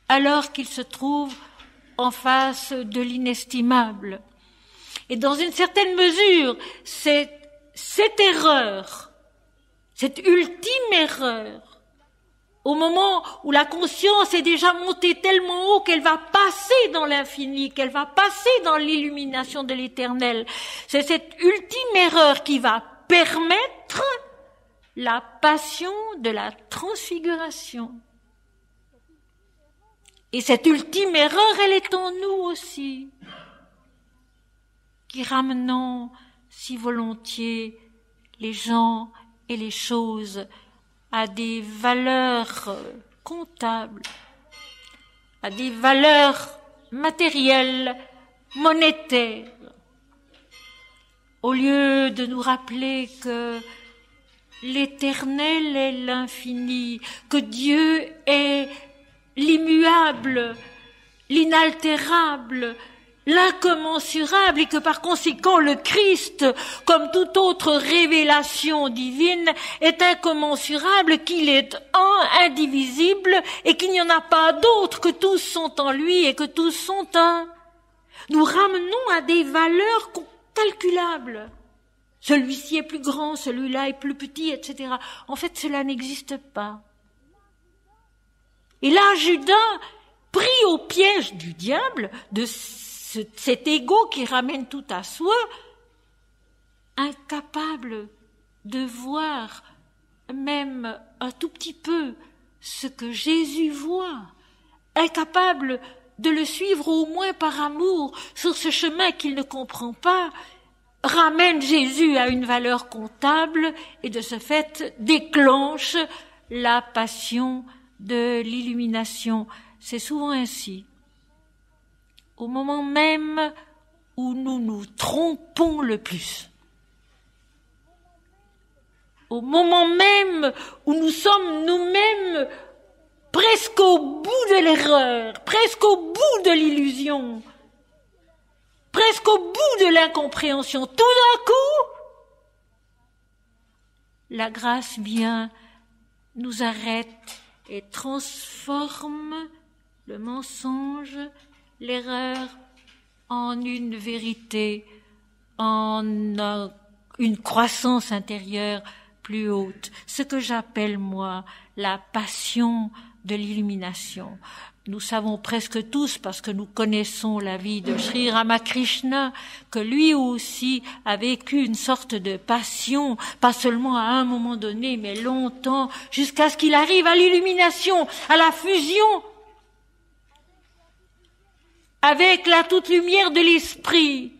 alors qu'il se trouve en face de l'inestimable. Et dans une certaine mesure, cette erreur, cette ultime erreur, au moment où la conscience est déjà montée tellement haut qu'elle va passer dans l'infini, qu'elle va passer dans l'illumination de l'éternel, c'est cette ultime erreur qui va permettre la passion de la transfiguration. Et cette ultime erreur, elle est en nous aussi, qui ramenons si volontiers les gens et les choses à des valeurs comptables, à des valeurs matérielles, monétaires, au lieu de nous rappeler que l'éternel est l'infini, que Dieu est l'immuable, l'inaltérable, l'incommensurable, et que par conséquent le Christ, comme toute autre révélation divine, est incommensurable, qu'il est un, indivisible, et qu'il n'y en a pas d'autre, que tous sont en lui et que tous sont un. Nous ramenons à des valeurs calculables. Celui-ci est plus grand, celui-là est plus petit, etc. En fait, cela n'existe pas. Et là, Judas, pris au piège du diable, de cet ego qui ramène tout à soi, incapable de voir même un tout petit peu ce que Jésus voit, incapable de le suivre au moins par amour sur ce chemin qu'il ne comprend pas, ramène Jésus à une valeur comptable et de ce fait déclenche la passion de l'illumination. C'est souvent ainsi. Au moment même où nous nous trompons le plus, au moment même où nous sommes nous-mêmes presque au bout de l'erreur, presque au bout de l'illusion, presque au bout de l'incompréhension, tout d'un coup, la grâce vient, nous arrête et transforme le mensonge, l'erreur en une vérité, en une croissance intérieure plus haute. Ce que j'appelle, moi, la passion de l'illumination. Nous savons presque tous, parce que nous connaissons la vie de Sri Ramakrishna, que lui aussi a vécu une sorte de passion, pas seulement à un moment donné, mais longtemps, jusqu'à ce qu'il arrive à l'illumination, à la fusion avec la toute lumière de l'esprit.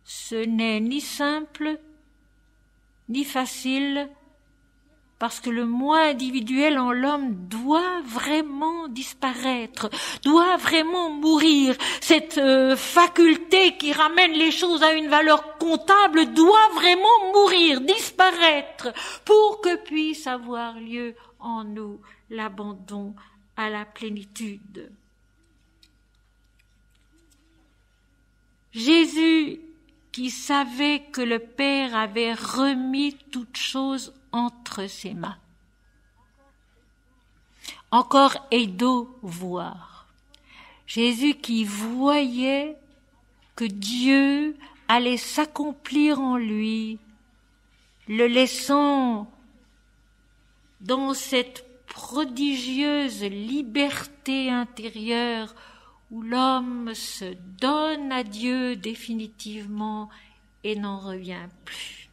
Ce n'est ni simple, ni facile, parce que le moi individuel en l'homme doit vraiment disparaître, doit vraiment mourir. Cette faculté qui ramène les choses à une valeur comptable doit vraiment mourir, disparaître, pour que puisse avoir lieu en nous l'abandon à la plénitude. Jésus, qui savait que le Père avait remis toutes choses entre ses mains. Encore eido, voir. Jésus qui voyait que Dieu allait s'accomplir en lui, le laissant dans cette prodigieuse liberté intérieure où l'homme se donne à Dieu définitivement et n'en revient plus.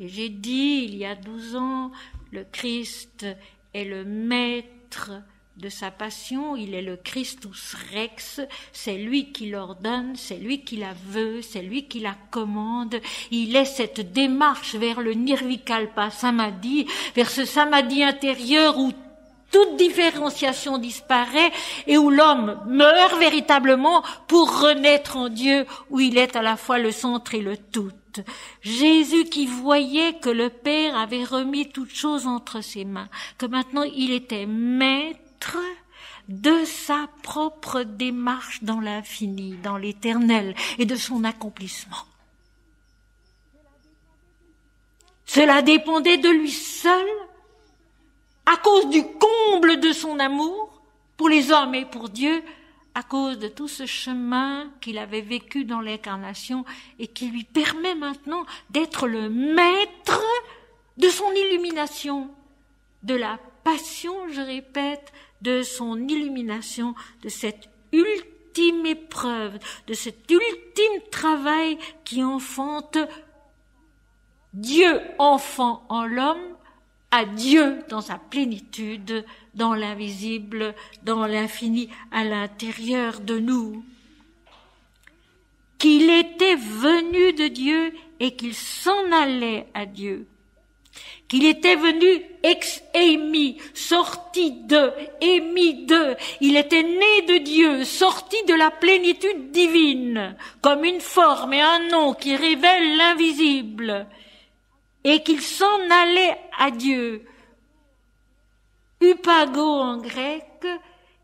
Et j'ai dit, il y a 12 ans, le Christ est le maître de sa passion, il est le Christus Rex, c'est lui qui l'ordonne, c'est lui qui la veut, c'est lui qui la commande. Il est cette démarche vers le Nirvikalpa Samadhi, vers ce Samadhi intérieur où toute différenciation disparaît et où l'homme meurt véritablement pour renaître en Dieu, où il est à la fois le centre et le tout. Jésus qui voyait que le Père avait remis toutes choses entre ses mains, que maintenant il était maître de sa propre démarche dans l'infini, dans l'éternel et de son accomplissement. Cela dépendait de lui seul, à cause du comble de son amour pour les hommes et pour Dieu, à cause de tout ce chemin qu'il avait vécu dans l'incarnation et qui lui permet maintenant d'être le maître de son illumination, de la passion, je répète, de son illumination, de cette ultime épreuve, de cet ultime travail qui enfante Dieu enfant en l'homme, à Dieu dans sa plénitude, dans l'invisible, dans l'infini, à l'intérieur de nous. Qu'il était venu de Dieu et qu'il s'en allait à Dieu. Qu'il était venu ex eimi, sorti de, émis de. Il était né de Dieu, sorti de la plénitude divine, comme une forme et un nom qui révèlent l'invisible. Et qu'il s'en allait à Dieu. Upago en grec,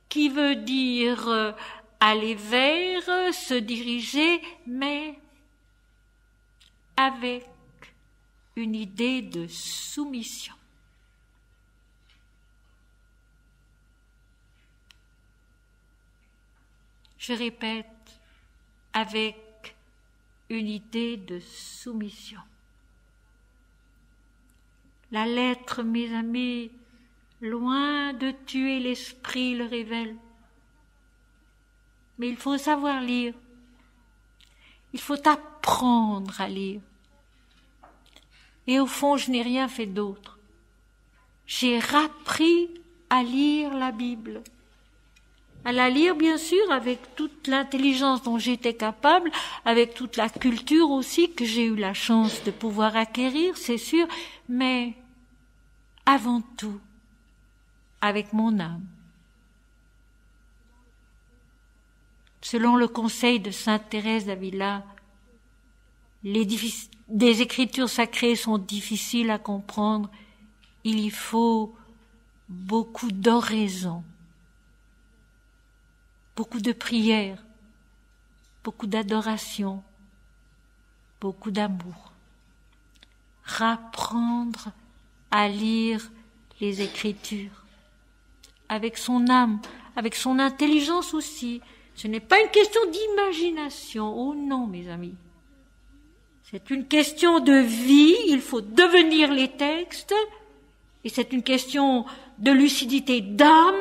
qui veut dire aller vers, se diriger, mais avec une idée de soumission. Je répète, avec une idée de soumission. La lettre, mes amis, loin de tuer l'esprit, le révèle. Mais il faut savoir lire. Il faut apprendre à lire. Et au fond, je n'ai rien fait d'autre. J'ai appris à lire la Bible. À la lire, bien sûr, avec toute l'intelligence dont j'étais capable, avec toute la culture aussi que j'ai eu la chance de pouvoir acquérir, c'est sûr, mais avant tout, avec mon âme. Selon le conseil de sainte Thérèse d'Avila, des écritures sacrées sont difficiles à comprendre. Il y faut beaucoup d'oraison, beaucoup de prières, beaucoup d'adoration, beaucoup d'amour. Rapprendre à lire les Écritures avec son âme, avec son intelligence aussi. Ce n'est pas une question d'imagination. Oh non, mes amis. C'est une question de vie. Il faut devenir les textes. Et c'est une question de lucidité d'âme.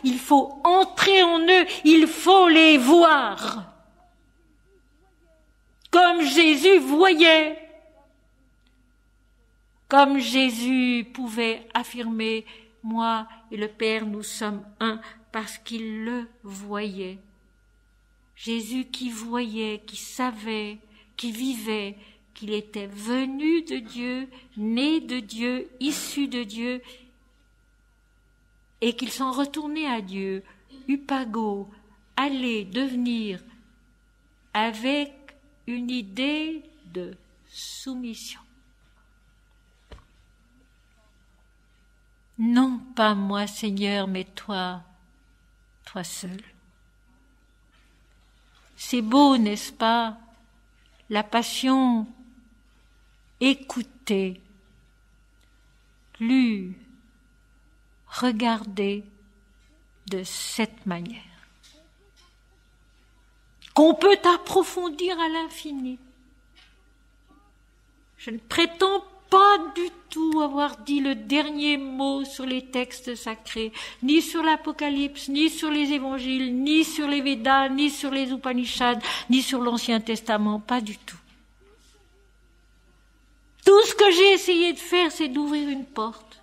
Il faut entrer en eux. Il faut les voir. Comme Jésus voyait. Comme Jésus pouvait affirmer, moi et le Père, nous sommes un, parce qu'il le voyait. Jésus qui voyait, qui savait, qui vivait, qu'il était venu de Dieu, né de Dieu, issu de Dieu, et qu'il s'en retournait à Dieu, upago, aller devenir avec une idée de soumission. Non pas moi, Seigneur, mais toi, toi seul. C'est beau, n'est-ce pas, la passion écoutée, lue, regardée de cette manière, qu'on peut approfondir à l'infini. Je ne prétends pas du tout avoir dit le dernier mot sur les textes sacrés, ni sur l'Apocalypse, ni sur les évangiles, ni sur les Védas, ni sur les Upanishads, ni sur l'Ancien Testament, pas du tout. Tout ce que j'ai essayé de faire, c'est d'ouvrir une porte.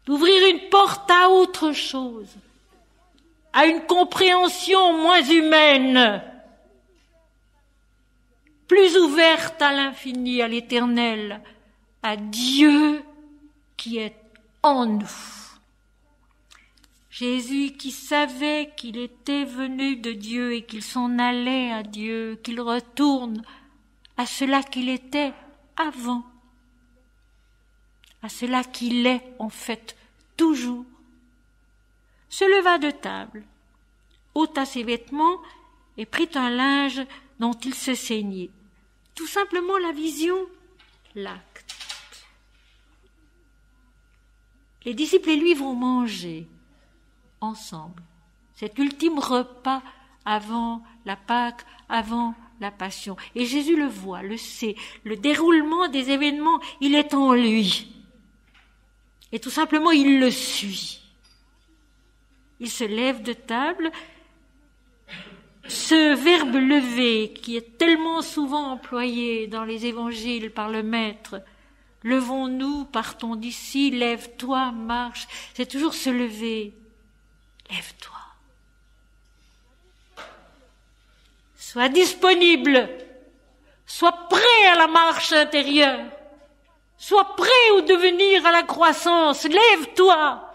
d'ouvrir une porte à autre chose, à une compréhension moins humaine, plus ouverte à l'infini, à l'éternel, à Dieu qui est en nous. Jésus qui savait qu'il était venu de Dieu et qu'il s'en allait à Dieu, qu'il retourne à cela qu'il était avant, à cela qu'il est en fait toujours, se leva de table, ôta ses vêtements et prit un linge dont il se ceignait. Tout simplement la vision, l'acte. Les disciples et lui vont manger ensemble cet ultime repas avant la Pâque, avant la Passion. Et Jésus le voit, le sait, le déroulement des événements, il est en lui. Et tout simplement, il le suit. Il se lève de table. Ce verbe lever, qui est tellement souvent employé dans les évangiles par le Maître, levons-nous, partons d'ici, lève-toi, marche, c'est toujours se lever. Lève-toi. Sois disponible. Sois prêt à la marche intérieure. Sois prêt au devenir, à la croissance. Lève-toi.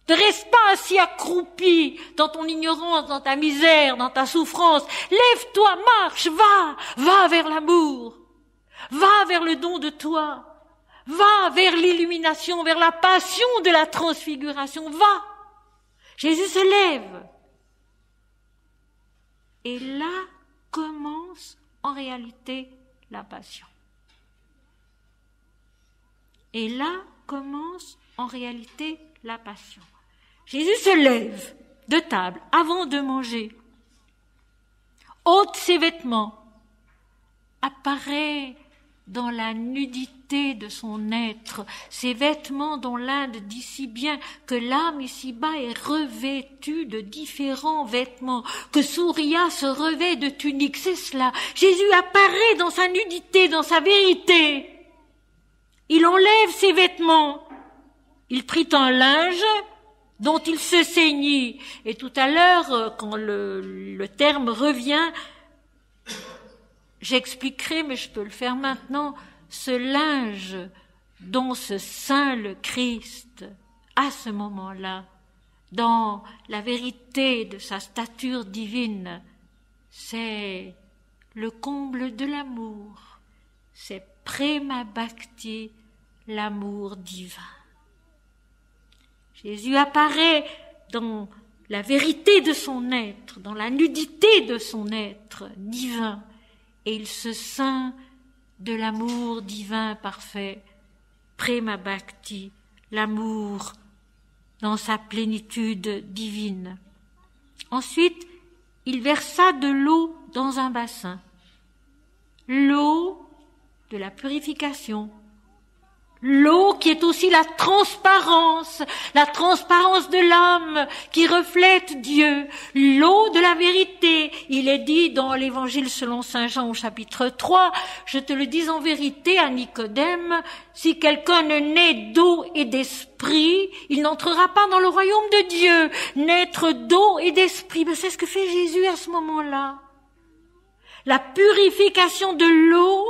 Ne reste pas assis accroupi dans ton ignorance, dans ta misère, dans ta souffrance. Lève-toi, marche, va vers l'amour. Va vers le don de toi. Va vers l'illumination, vers la passion de la transfiguration. Va. Jésus se lève. Et là commence en réalité la passion. Et là commence en réalité la passion. Jésus se lève de table avant de manger, ôte ses vêtements, apparaît dans la nudité de son être, ces vêtements dont l'Inde dit si bien que l'âme ici-bas est revêtue de différents vêtements, que Surya se revêt de tunique, c'est cela. Jésus apparaît dans sa nudité, dans sa vérité. Il enlève ses vêtements. Il prit un linge dont il se ceignit. Et tout à l'heure, quand le terme revient, j'expliquerai, mais je peux le faire maintenant, ce linge dont se ceint le Christ à ce moment-là, dans la vérité de sa stature divine, c'est le comble de l'amour, c'est Prema Bhakti, l'amour divin. Jésus apparaît dans la vérité de son être, dans la nudité de son être divin, et il se ceint de l'amour divin parfait, Prema Bhakti, l'amour dans sa plénitude divine. Ensuite, il versa de l'eau dans un bassin, l'eau de la purification, l'eau qui est aussi la transparence de l'âme qui reflète Dieu, l'eau de la vérité. Il est dit dans l'Évangile selon saint Jean au chapitre 3, je te le dis en vérité à Nicodème, si quelqu'un ne naît d'eau et d'esprit, il n'entrera pas dans le royaume de Dieu. Naître d'eau et d'esprit, mais c'est ce que fait Jésus à ce moment-là. La purification de l'eau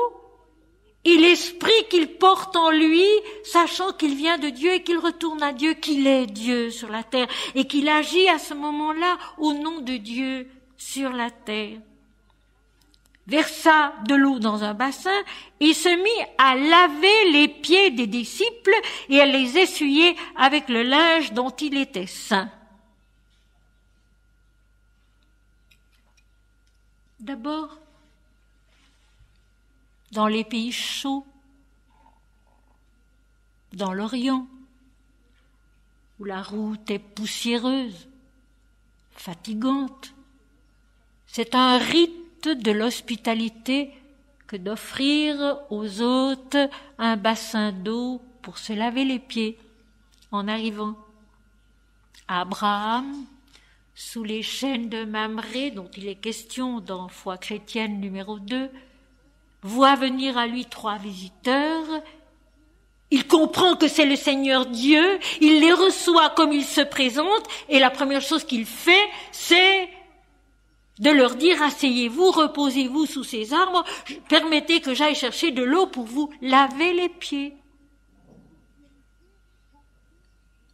et l'esprit qu'il porte en lui, sachant qu'il vient de Dieu et qu'il retourne à Dieu, qu'il est Dieu sur la terre et qu'il agit à ce moment-là au nom de Dieu sur la terre. Versa de l'eau dans un bassin et se mit à laver les pieds des disciples et à les essuyer avec le linge dont il était saint. D'abord, dans les pays chauds, dans l'Orient, où la route est poussiéreuse, fatigante, c'est un rite de l'hospitalité que d'offrir aux hôtes un bassin d'eau pour se laver les pieds en arrivant. Abraham, sous les chaînes de Mamré, dont il est question dans Foi chrétienne numéro 2, voit venir à lui 3 visiteurs. Il comprend que c'est le Seigneur Dieu, il les reçoit comme il se présente, et la première chose qu'il fait, c'est de leur dire, asseyez-vous, reposez-vous sous ces arbres, permettez que j'aille chercher de l'eau pour vous laver les pieds.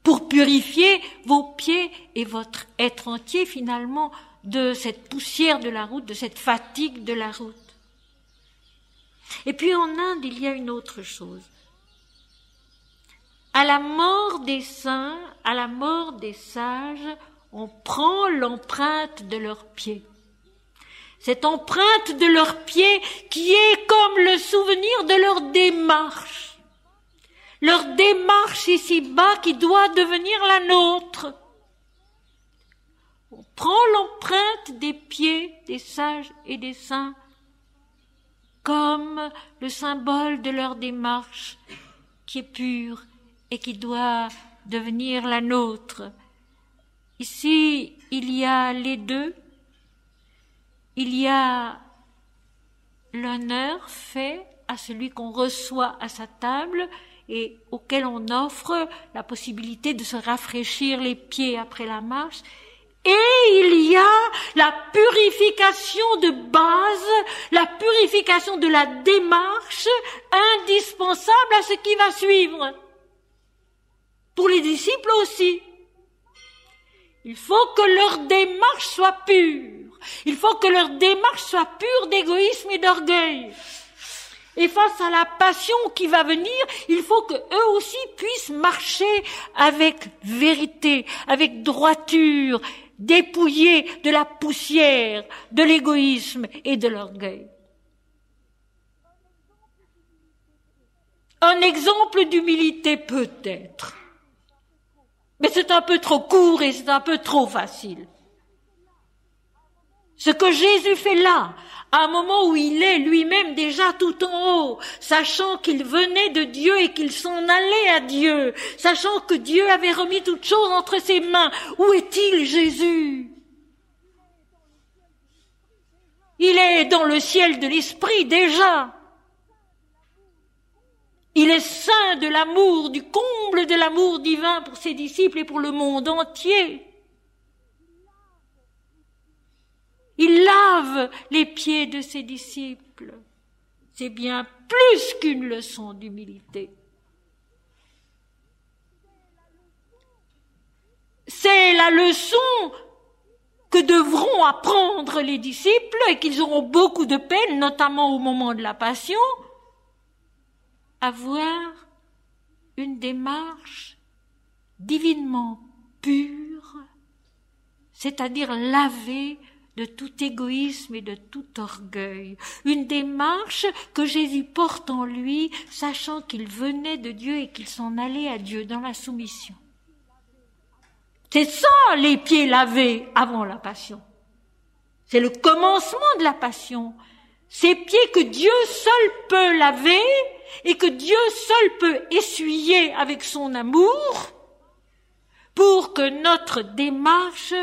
Pour purifier vos pieds et votre être entier finalement de cette poussière de la route, de cette fatigue de la route. Et puis en Inde, il y a une autre chose. À la mort des saints, à la mort des sages, on prend l'empreinte de leurs pieds. Cette empreinte de leurs pieds qui est comme le souvenir de leur démarche. Leur démarche ici-bas qui doit devenir la nôtre. On prend l'empreinte des pieds des sages et des saints comme le symbole de leur démarche qui est pure et qui doit devenir la nôtre. Ici, il y a les deux. Il y a l'honneur fait à celui qu'on reçoit à sa table et auquel on offre la possibilité de se rafraîchir les pieds après la marche. Et il y a la purification de base, la purification de la démarche indispensable à ce qui va suivre. Pour les disciples aussi. Il faut que leur démarche soit pure. Il faut que leur démarche soit pure d'égoïsme et d'orgueil. Et face à la passion qui va venir, il faut que eux aussi puissent marcher avec vérité, avec droiture, dépouillés de la poussière, de l'égoïsme et de l'orgueil. Un exemple d'humilité peut-être. Mais c'est un peu trop court et c'est un peu trop facile. Ce que Jésus fait là, à un moment où il est lui-même déjà tout en haut, sachant qu'il venait de Dieu et qu'il s'en allait à Dieu, sachant que Dieu avait remis toutes choses entre ses mains, où est-il Jésus? Il est dans le ciel de l'esprit déjà. Il est saint de l'amour, du comble de l'amour divin pour ses disciples et pour le monde entier. Il lave les pieds de ses disciples. C'est bien plus qu'une leçon d'humilité. C'est la leçon que devront apprendre les disciples et qu'ils auront beaucoup de peine, notamment au moment de la Passion, avoir une démarche divinement pure, c'est-à-dire lavée de tout égoïsme et de tout orgueil. Une démarche que Jésus porte en lui, sachant qu'il venait de Dieu et qu'il s'en allait à Dieu dans la soumission. C'est ça, les pieds lavés avant la Passion. C'est le commencement de la Passion. Ces pieds que Dieu seul peut laver et que Dieu seul peut essuyer avec son amour pour que notre démarche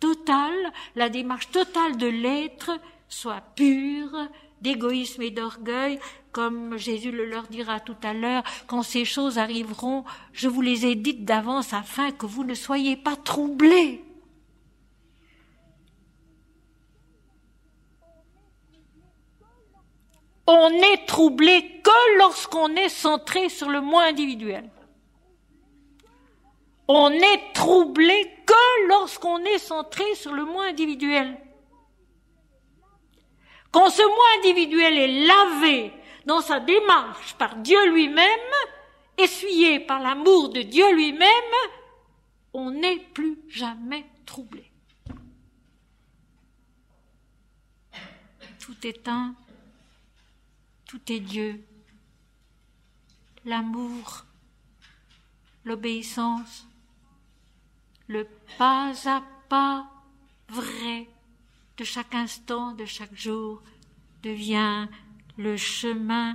totale, la démarche totale de l'être, soit pure d'égoïsme et d'orgueil, comme Jésus le leur dira tout à l'heure, quand ces choses arriveront, je vous les ai dites d'avance afin que vous ne soyez pas troublés. On n'est troublé que lorsqu'on est centré sur le moi individuel. On n'est troublé que lorsqu'on est centré sur le moi individuel. Quand ce moi individuel est lavé dans sa démarche par Dieu lui-même, essuyé par l'amour de Dieu lui-même, on n'est plus jamais troublé. Tout est un, tout est Dieu. L'amour, l'obéissance, le pas à pas vrai de chaque instant, de chaque jour, devient le chemin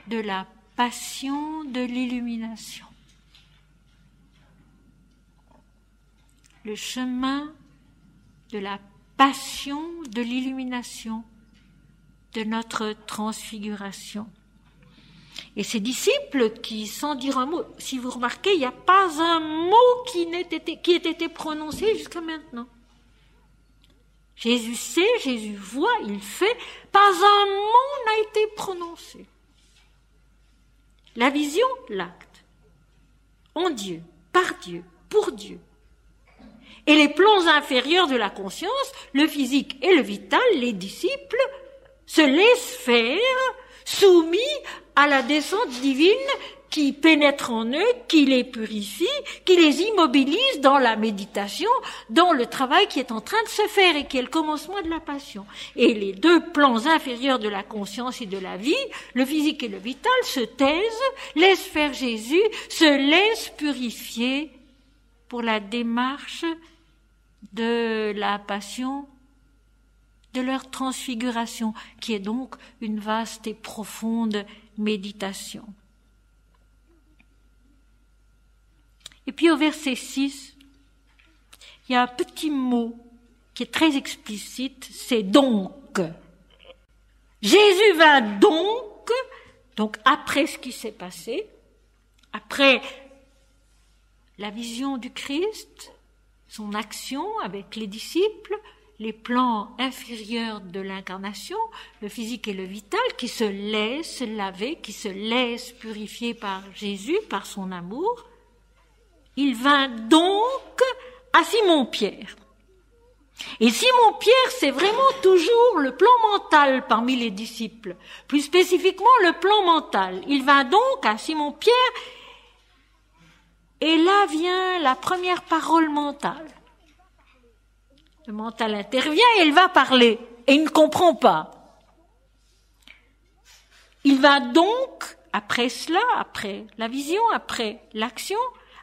de la passion, de l'illumination. Le chemin de la passion, de l'illumination, de notre transfiguration. Et ses disciples qui, sans dire un mot, si vous remarquez, il n'y a pas un mot qui ait été prononcé jusqu'à maintenant. Jésus sait, Jésus voit, il fait, pas un mot n'a été prononcé. La vision, l'acte. En Dieu, par Dieu, pour Dieu. Et les plans inférieurs de la conscience, le physique et le vital, les disciples, se laissent faire, soumis à la descente divine qui pénètre en eux, qui les purifie, qui les immobilise dans la méditation, dans le travail qui est en train de se faire et qui est le commencement de la passion. Et les deux plans inférieurs de la conscience et de la vie, le physique et le vital, se taisent, laissent faire Jésus, se laissent purifier pour la démarche de la passion, de leur transfiguration, qui est donc une vaste et profonde méditation. Et puis au verset 6, il y a un petit mot qui est très explicite, c'est donc. Jésus va donc après ce qui s'est passé, après la vision du Christ, son action avec les disciples, les plans inférieurs de l'incarnation, le physique et le vital, qui se laissent laver, qui se laissent purifier par Jésus, par son amour. Il vint donc à Simon-Pierre. Et Simon-Pierre, c'est vraiment toujours le plan mental parmi les disciples, plus spécifiquement le plan mental. Il vint donc à Simon-Pierre, et là vient la première parole mentale. Le mental intervient et il va parler, et il ne comprend pas. Il va donc, après cela, après la vision, après l'action,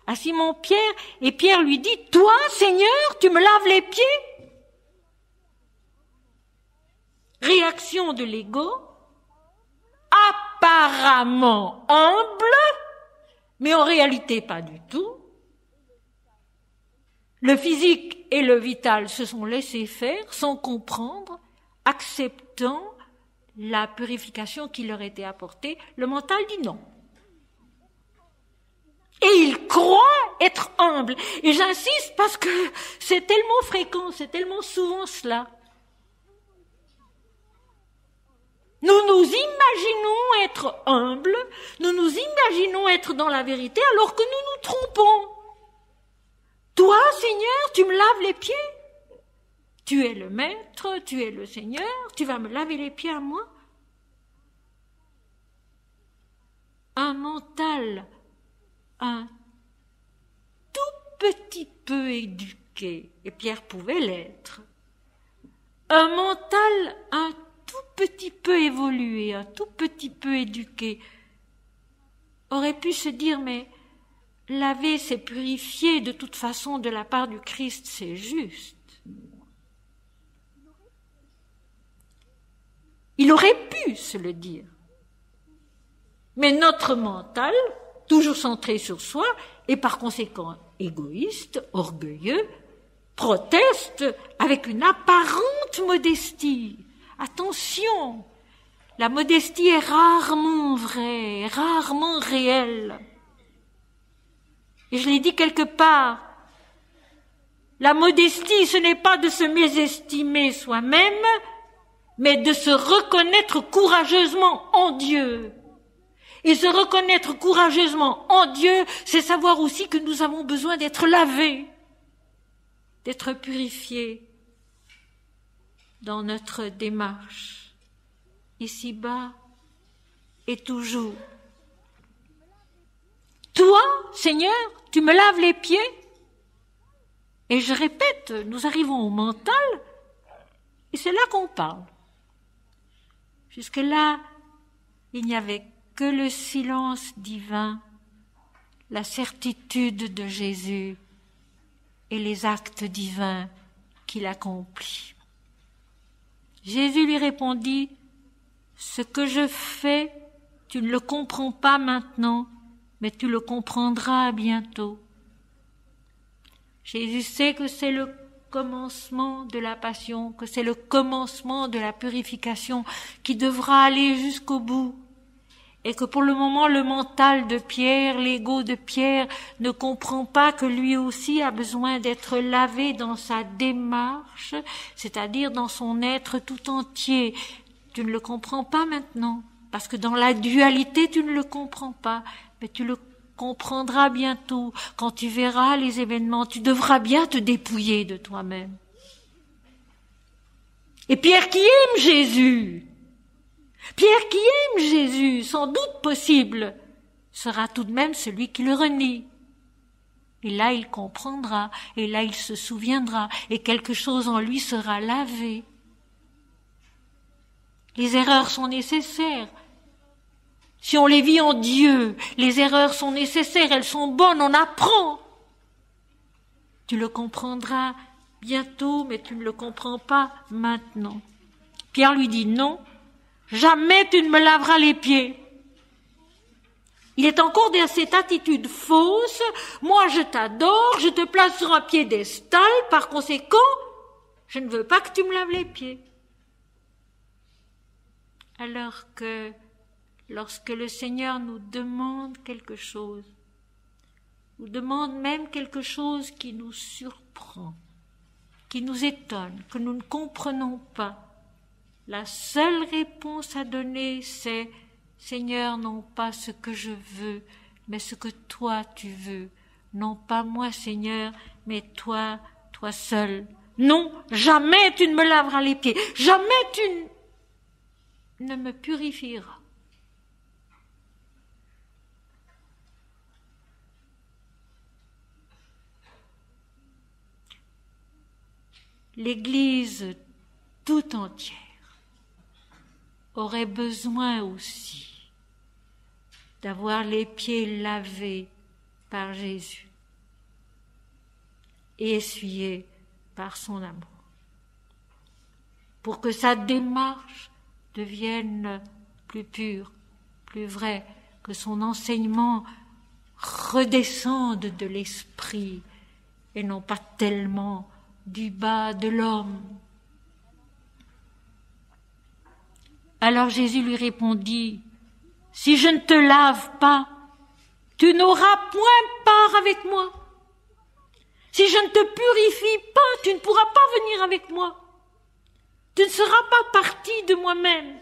à Simon-Pierre, et Pierre lui dit, « Toi, Seigneur, tu me laves les pieds ?» Réaction de l'ego, apparemment humble, mais en réalité pas du tout. Le physique et le vital se sont laissés faire sans comprendre, acceptant la purification qui leur était apportée. Le mental dit non. Et il croit être humble. Et j'insiste parce que c'est tellement fréquent, c'est tellement souvent cela. Nous nous imaginons être humbles, nous nous imaginons être dans la vérité alors que nous nous trompons. Toi, Seigneur, tu me laves les pieds. Tu es le Maître, tu es le Seigneur, tu vas me laver les pieds à moi. Un mental, un tout petit peu éduqué, et Pierre pouvait l'être. Un mental, un tout petit peu évolué, un tout petit peu éduqué, aurait pu se dire, mais laver, c'est purifier, de toute façon, de la part du Christ, c'est juste. Il aurait pu se le dire. Mais notre mental, toujours centré sur soi, et par conséquent égoïste, orgueilleux, proteste avec une apparente modestie. Attention, la modestie est rarement vraie, rarement réelle. Et je l'ai dit quelque part, la modestie, ce n'est pas de se mésestimer soi-même, mais de se reconnaître courageusement en Dieu. Et se reconnaître courageusement en Dieu, c'est savoir aussi que nous avons besoin d'être lavés, d'être purifiés dans notre démarche, ici-bas et toujours. Toi, Seigneur, tu me laves les pieds. Et je répète, nous arrivons au mental, et c'est là qu'on parle. Jusque-là, il n'y avait que le silence divin, la certitude de Jésus et les actes divins qu'il accomplit. Jésus lui répondit, « Ce que je fais, tu ne le comprends pas maintenant, mais tu le comprendras bientôt. » Jésus sait que c'est le commencement de la passion, que c'est le commencement de la purification qui devra aller jusqu'au bout. et que pour le moment le mental de Pierre, l'ego de Pierre ne comprend pas que lui aussi a besoin d'être lavé dans sa démarche, c'est-à-dire dans son être tout entier. Tu ne le comprends pas maintenant, parce que dans la dualité tu ne le comprends pas, mais tu le comprendras bientôt. Quand tu verras les événements, tu devras bien te dépouiller de toi-même. Et Pierre qui aime Jésus, Pierre qui aime Jésus, sans doute possible, sera tout de même celui qui le renie. Et là, il comprendra, et là, il se souviendra, et quelque chose en lui sera lavé. Les erreurs sont nécessaires. Si on les vit en Dieu, les erreurs sont nécessaires, elles sont bonnes, on apprend. Tu le comprendras bientôt, mais tu ne le comprends pas maintenant. Pierre lui dit non. Jamais tu ne me laveras les pieds. Il est encore dans cette attitude fausse. Moi, je t'adore, je te place sur un piédestal. Par conséquent, je ne veux pas que tu me laves les pieds. Alors que, lorsque le Seigneur nous demande quelque chose, nous demande même quelque chose qui nous surprend, qui nous étonne, que nous ne comprenons pas, la seule réponse à donner, c'est « Seigneur, non pas ce que je veux, mais ce que toi tu veux. Non pas moi, Seigneur, mais toi, toi seul. Non, jamais tu ne me laveras les pieds. Jamais tu ne me purifieras. » L'Église tout entière aurait besoin aussi d'avoir les pieds lavés par Jésus et essuyés par son amour, pour que sa démarche devienne plus pure, plus vraie, que son enseignement redescende de l'esprit et non pas tellement du bas de l'homme. Alors Jésus lui répondit, « Si je ne te lave pas, tu n'auras point part avec moi. Si je ne te purifie pas, tu ne pourras pas venir avec moi. Tu ne seras pas partie de moi-même. »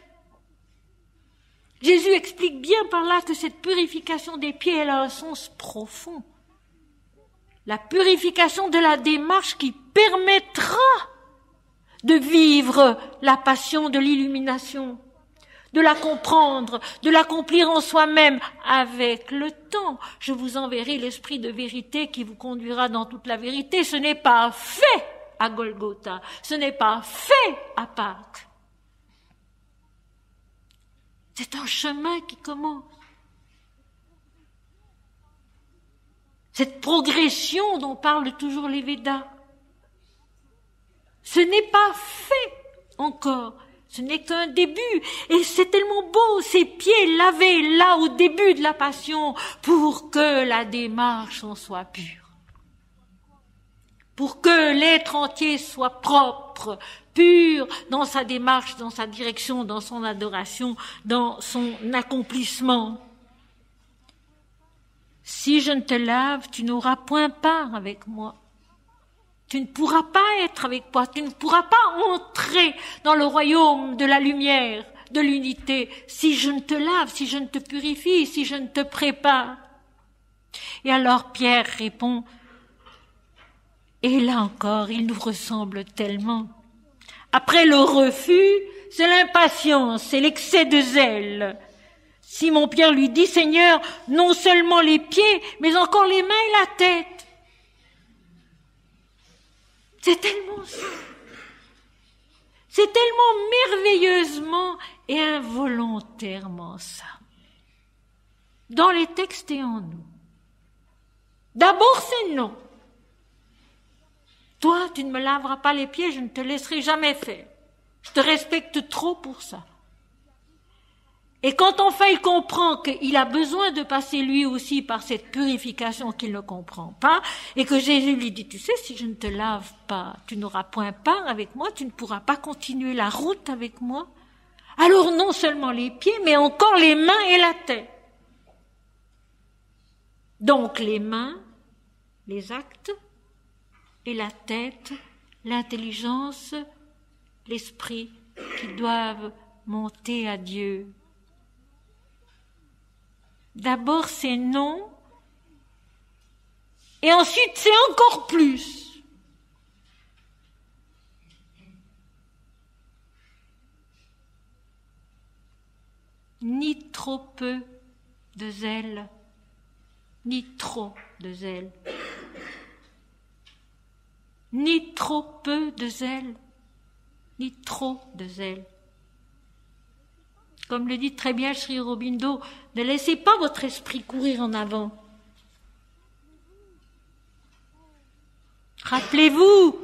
Jésus explique bien par là que cette purification des pieds, elle a un sens profond. La purification de la démarche qui permettra de vivre la passion de l'illumination, de la comprendre, de l'accomplir en soi-même avec le temps. Je vous enverrai l'esprit de vérité qui vous conduira dans toute la vérité. Ce n'est pas fait à Golgotha, ce n'est pas fait à Pâques. C'est un chemin qui commence. Cette progression dont parlent toujours les Védas, ce n'est pas fait encore. Ce n'est qu'un début, et c'est tellement beau, ces pieds lavés là au début de la passion, pour que la démarche en soit pure, pour que l'être entier soit propre, pur dans sa démarche, dans sa direction, dans son adoration, dans son accomplissement. Si je ne te lave, tu n'auras point part avec moi. Tu ne pourras pas être avec moi, tu ne pourras pas entrer dans le royaume de la lumière, de l'unité, si je ne te lave, si je ne te purifie, si je ne te prépare. Et alors Pierre répond, et là encore, il nous ressemble tellement. Après le refus, c'est l'impatience, c'est l'excès de zèle. Simon-Pierre lui dit, Seigneur, non seulement les pieds, mais encore les mains et la tête. C'est tellement ça. C'est tellement merveilleusement et involontairement ça. Dans les textes et en nous. D'abord, c'est non. Toi, tu ne me laveras pas les pieds, je ne te laisserai jamais faire. Je te respecte trop pour ça. Et quand enfin il comprend qu'il a besoin de passer lui aussi par cette purification qu'il ne comprend pas, et que Jésus lui dit, tu sais, si je ne te lave pas, tu n'auras point part avec moi, tu ne pourras pas continuer la route avec moi. Alors non seulement les pieds, mais encore les mains et la tête. Donc les mains, les actes, et la tête, l'intelligence, l'esprit qui doivent monter à Dieu. D'abord c'est non, et ensuite c'est encore plus. Ni trop peu de zèle, ni trop de zèle. Ni trop peu de zèle, ni trop de zèle. Comme le dit très bien Sri Aurobindo, ne laissez pas votre esprit courir en avant. Rappelez-vous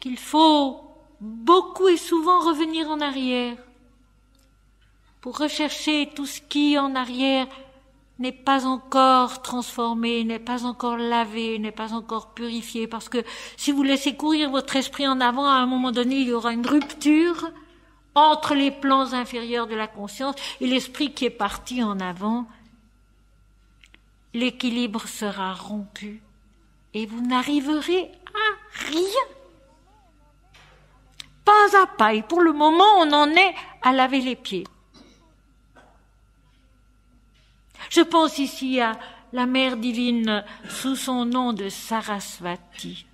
qu'il faut beaucoup et souvent revenir en arrière pour rechercher tout ce qui en arrière n'est pas encore transformé, n'est pas encore lavé, n'est pas encore purifié, parce que si vous laissez courir votre esprit en avant, à un moment donné, il y aura une rupture entre les plans inférieurs de la conscience et l'esprit qui est parti en avant. L'équilibre sera rompu et vous n'arriverez à rien. Pas à pas, et pour le moment, on en est à laver les pieds. Je pense ici à la Mère divine sous son nom de Sarasvati.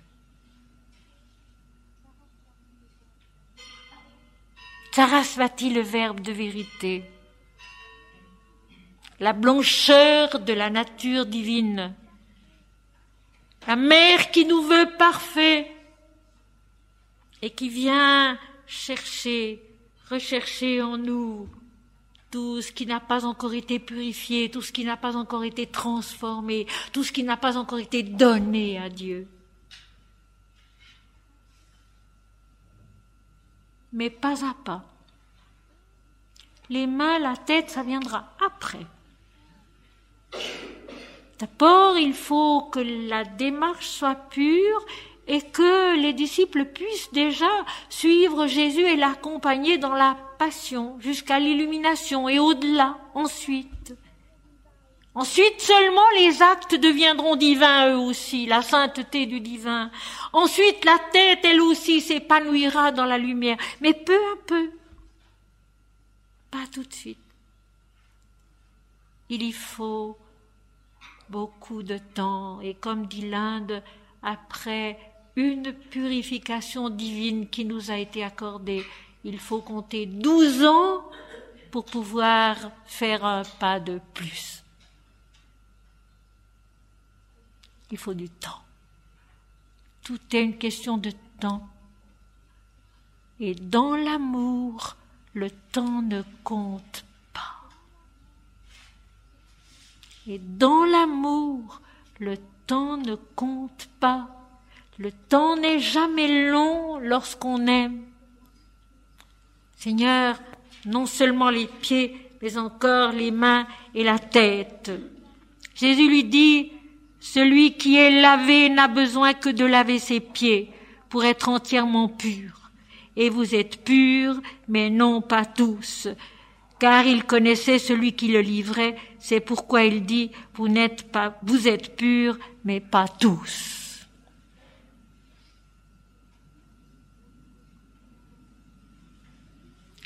Sarasvati, le verbe de vérité, la blancheur de la nature divine, la Mère qui nous veut parfaits et qui vient rechercher en nous tout ce qui n'a pas encore été purifié, tout ce qui n'a pas encore été transformé, tout ce qui n'a pas encore été donné à Dieu. Mais pas à pas. Les mains, la tête, ça viendra après. D'abord, il faut que la démarche soit pure et que les disciples puissent déjà suivre Jésus et l'accompagner dans la passion jusqu'à l'illumination et au-delà ensuite. Ensuite seulement les actes deviendront divins eux aussi, la sainteté du divin. Ensuite la tête elle aussi s'épanouira dans la lumière, mais peu à peu, pas tout de suite. Il y faut beaucoup de temps et comme dit l'Inde, après une purification divine qui nous a été accordée, il faut compter 12 ans pour pouvoir faire un pas de plus. Il faut du temps. Tout est une question de temps. Et dans l'amour, le temps ne compte pas. Et dans l'amour, le temps ne compte pas. Le temps n'est jamais long lorsqu'on aime. Seigneur, non seulement les pieds, mais encore les mains et la tête. Jésus lui dit, celui qui est lavé n'a besoin que de laver ses pieds pour être entièrement pur. Et vous êtes purs, mais non pas tous. Car il connaissait celui qui le livrait, c'est pourquoi il dit, vous êtes purs, mais pas tous.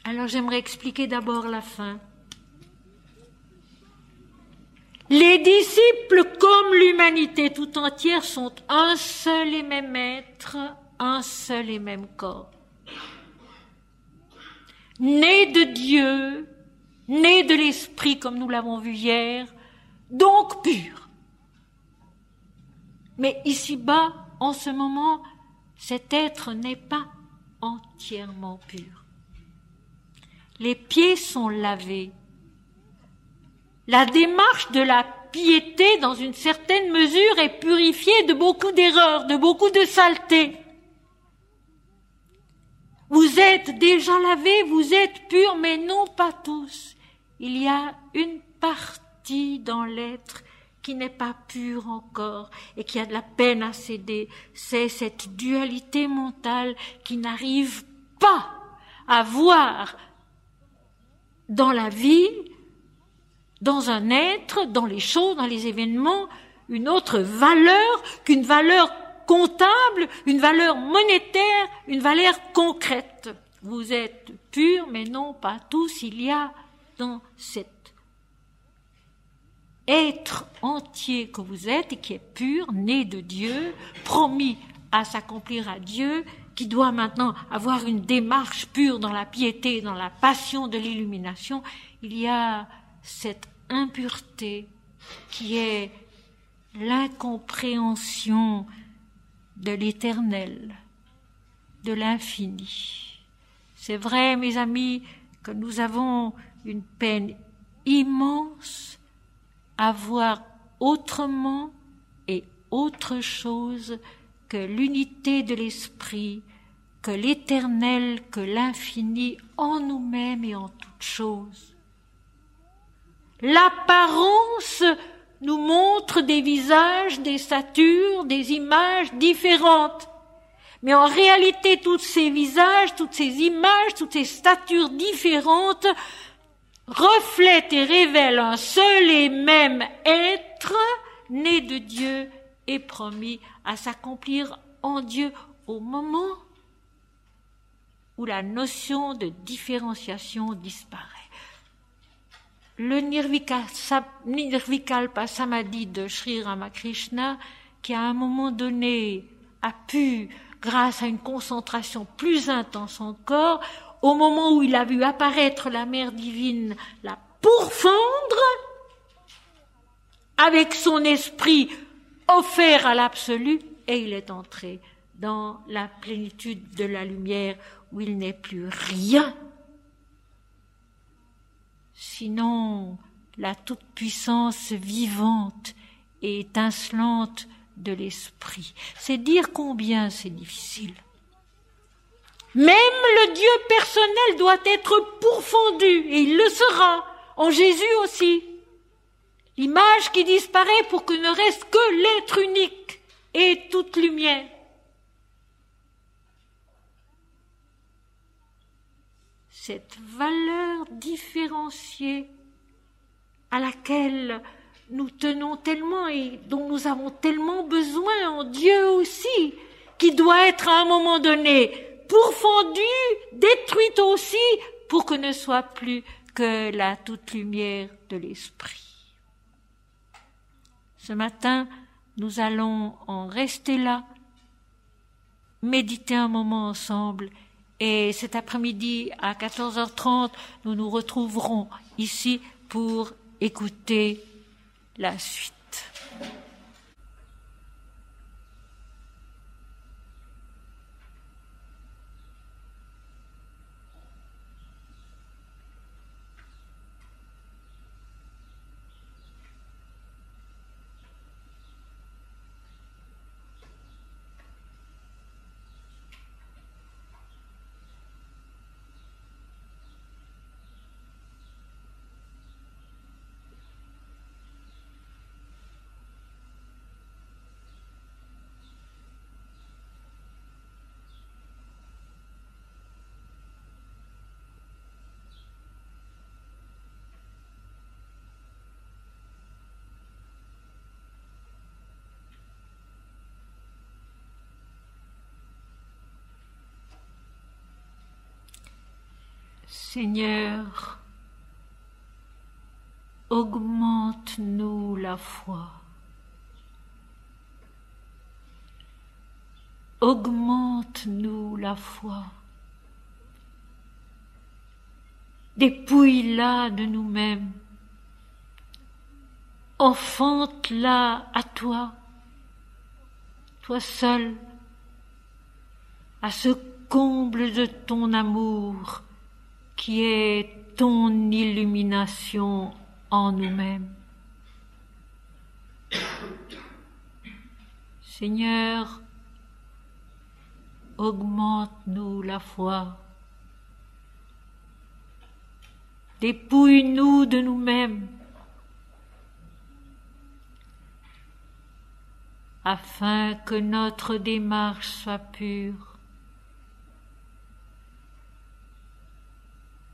Alors j'aimerais expliquer d'abord la fin. Les disciples, comme l'humanité tout entière, sont un seul et même être, un seul et même corps. Nés de Dieu, nés de l'Esprit, comme nous l'avons vu hier, donc purs. Mais ici-bas, en ce moment, cet être n'est pas entièrement pur. Les pieds sont lavés. La démarche de la piété, dans une certaine mesure, est purifiée de beaucoup d'erreurs, de beaucoup de saletés. Vous êtes déjà lavés, vous êtes purs, mais non pas tous. Il y a une partie dans l'être qui n'est pas pure encore et qui a de la peine à céder. C'est cette dualité mentale qui n'arrive pas à voir dans la vie, dans un être, dans les choses, dans les événements, une autre valeur qu'une valeur comptable, une valeur monétaire, une valeur concrète. Vous êtes purs, mais non pas tous. Il y a dans cet être entier que vous êtes et qui est pur, né de Dieu, promis à s'accomplir à Dieu, qui doit maintenant avoir une démarche pure dans la piété, dans la passion de l'illumination, il y a cette impureté qui est l'incompréhension de l'éternel, de l'infini. C'est vrai, mes amis, que nous avons une peine immense à voir autrement et autre chose que l'unité de l'esprit, que l'éternel, que l'infini en nous-mêmes et en toutes choses. L'apparence nous montre des visages, des statures, des images différentes. Mais en réalité, tous ces visages, toutes ces images, toutes ces statures différentes reflètent et révèlent un seul et même être, né de Dieu et promis à s'accomplir en Dieu au moment où la notion de différenciation disparaît. Le Nirvikalpa Samadhi de Sri Ramakrishna, qui à un moment donné a pu, grâce à une concentration plus intense encore, au moment où il a vu apparaître la mère divine, la pourfendre avec son esprit offert à l'absolu, et il est entré dans la plénitude de la lumière où il n'est plus rien, sinon la toute-puissance vivante et étincelante de l'esprit. C'est dire combien c'est difficile. Même le Dieu personnel doit être pourfendu, et il le sera, en Jésus aussi. L'image qui disparaît pour que ne reste que l'être unique et toute lumière. Cette valeur différenciée à laquelle nous tenons tellement et dont nous avons tellement besoin en Dieu aussi, qui doit être à un moment donné pourfendue, détruite aussi, pour que ne soit plus que la toute lumière de l'esprit. Ce matin, nous allons en rester là, méditer un moment ensemble, et cet après-midi à 14h30, nous nous retrouverons ici pour écouter la suite. Seigneur, augmente-nous la foi. Augmente-nous la foi. Dépouille-la de nous-mêmes. Enfante-la à toi, toi seul, à ce comble de ton amour qui est ton illumination en nous-mêmes. Seigneur, augmente-nous la foi. Dépouille-nous de nous-mêmes, afin que notre démarche soit pure,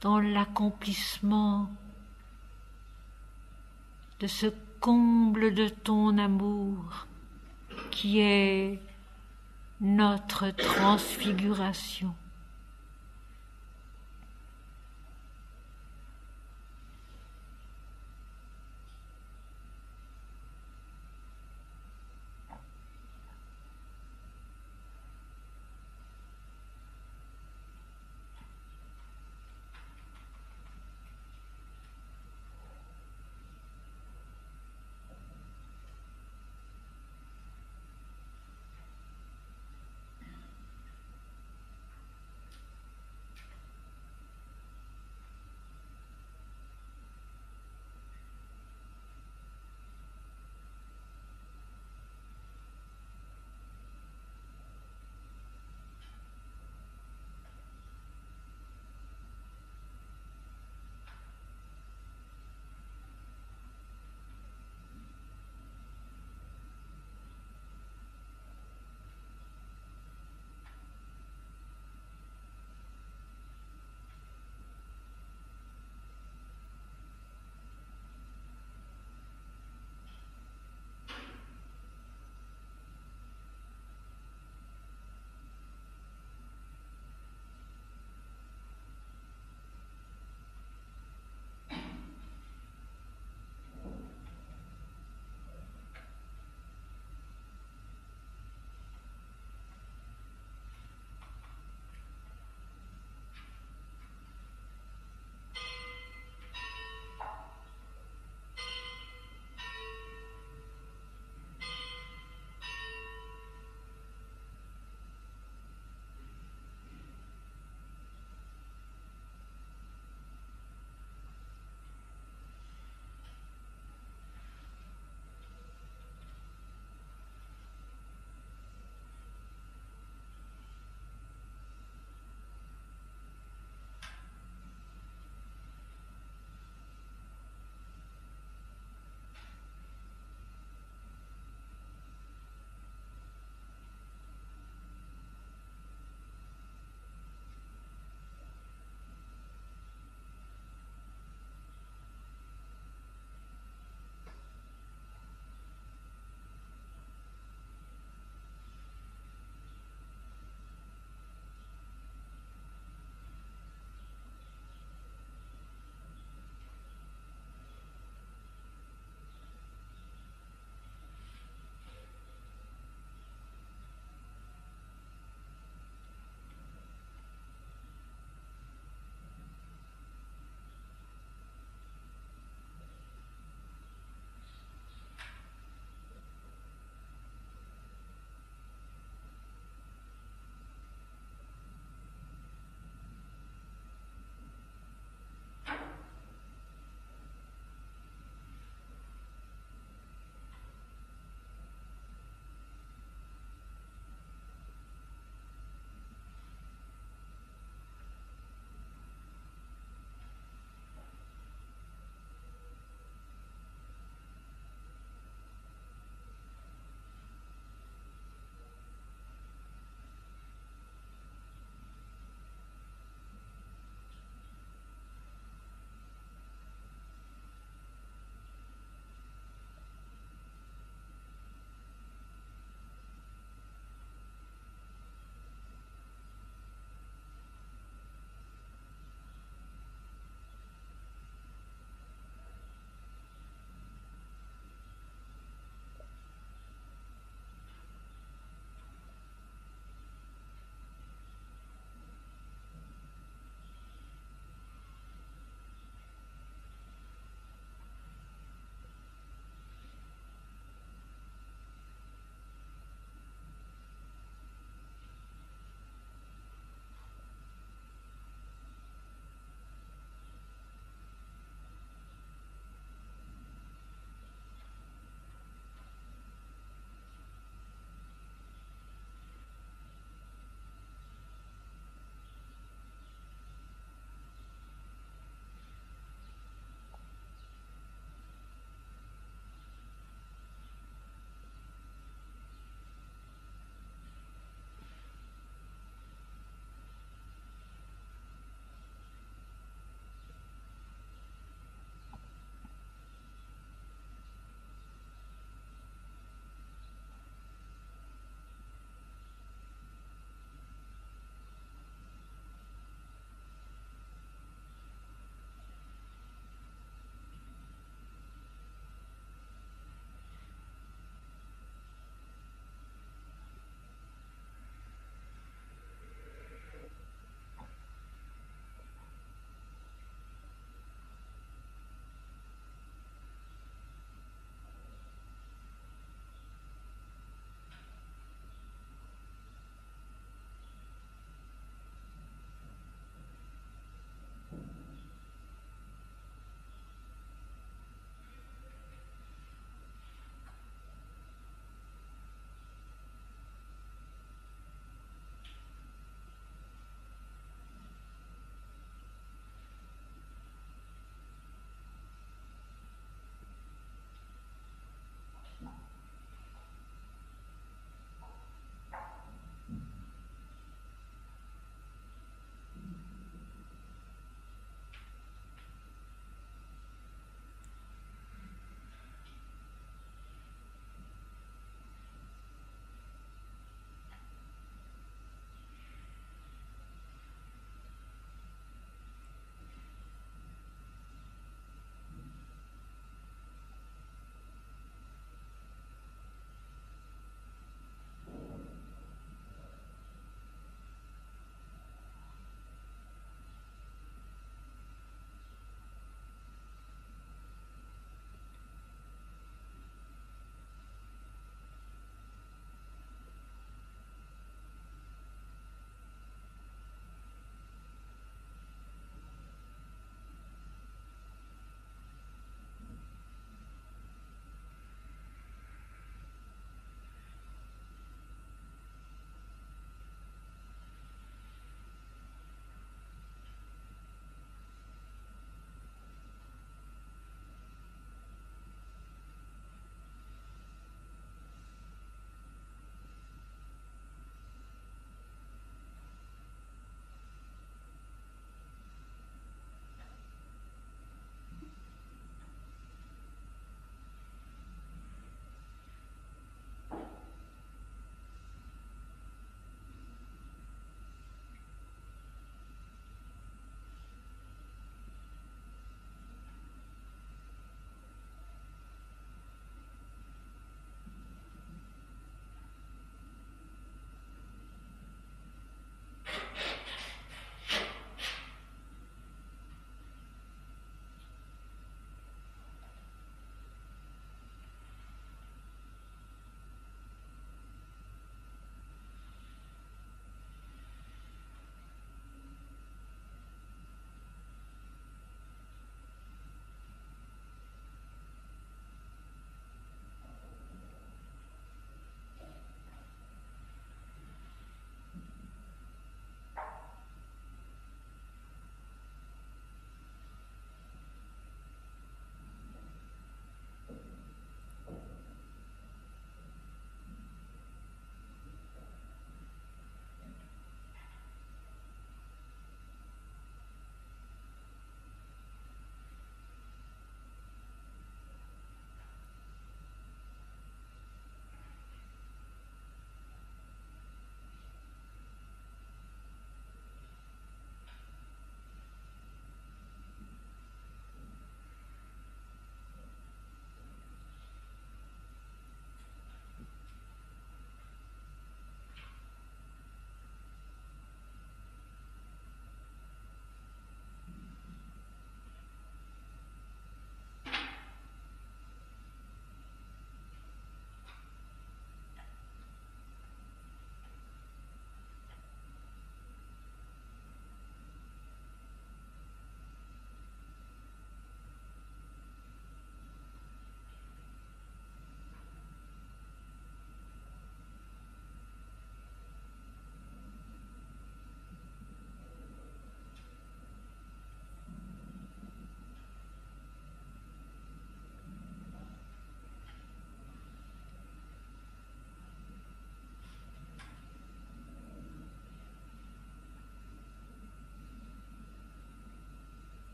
dans l'accomplissement de ce comble de ton amour qui est notre transfiguration.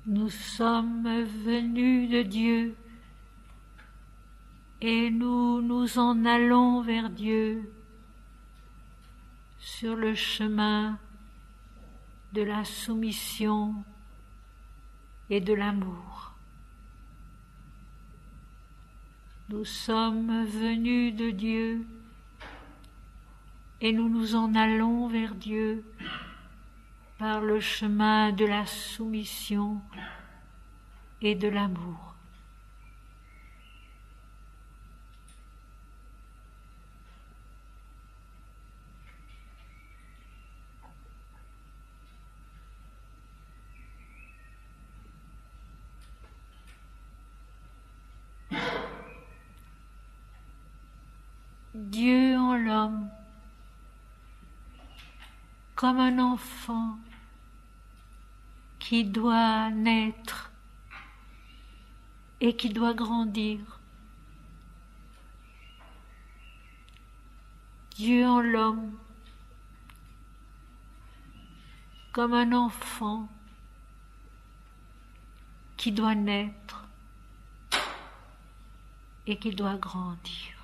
Nous sommes venus de Dieu et nous nous en allons vers Dieu sur le chemin de la soumission et de l'amour. Nous sommes venus de Dieu et nous nous en allons vers Dieu par le chemin de la soumission et de l'amour. Dieu en l'homme, comme un enfant qui doit naître et qui doit grandir. Dieu en l'homme, comme un enfant qui doit naître et qui doit grandir.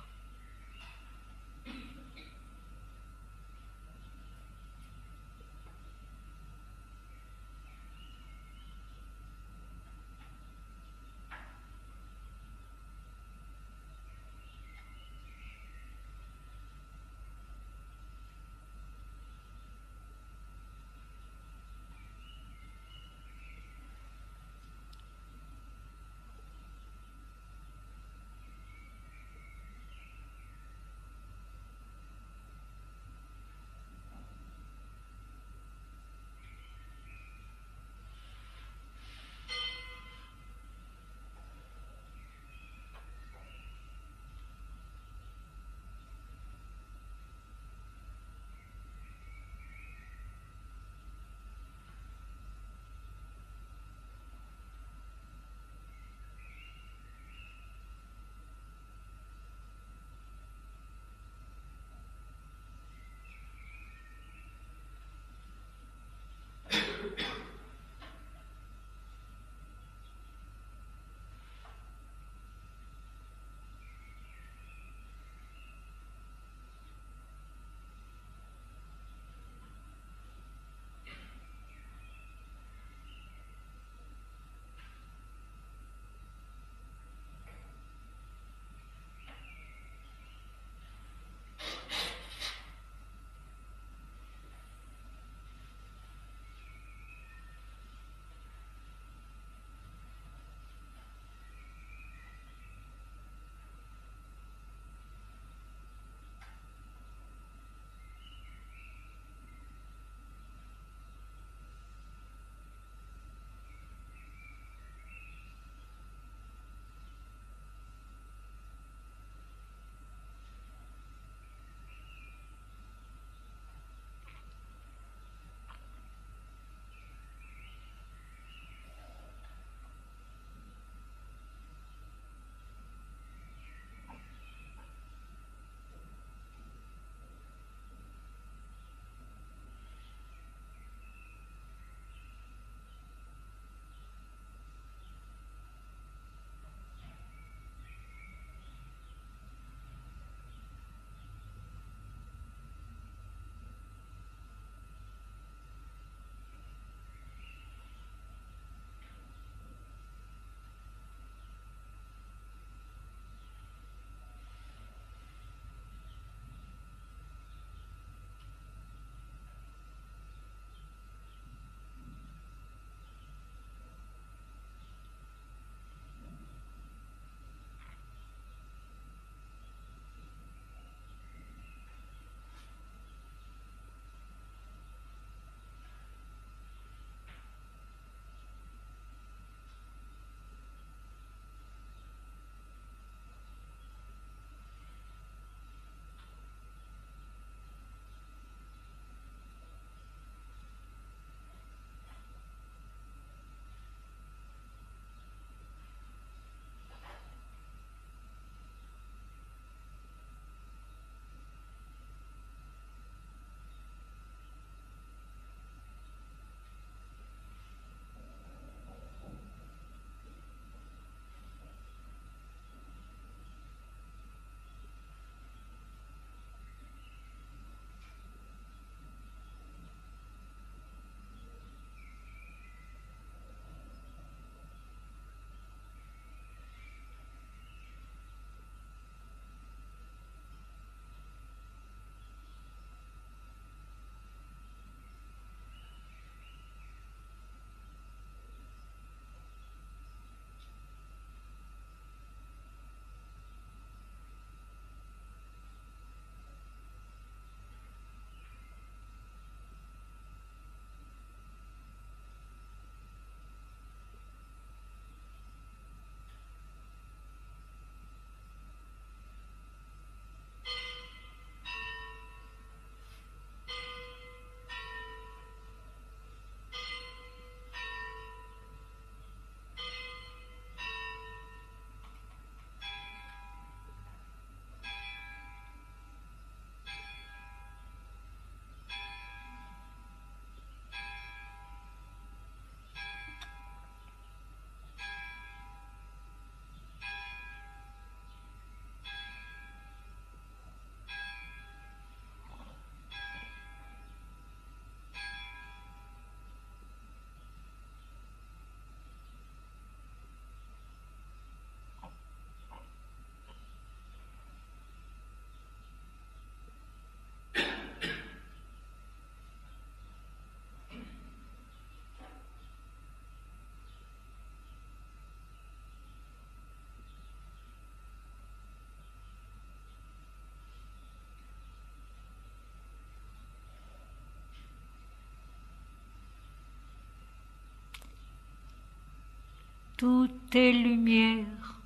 tout est lumière,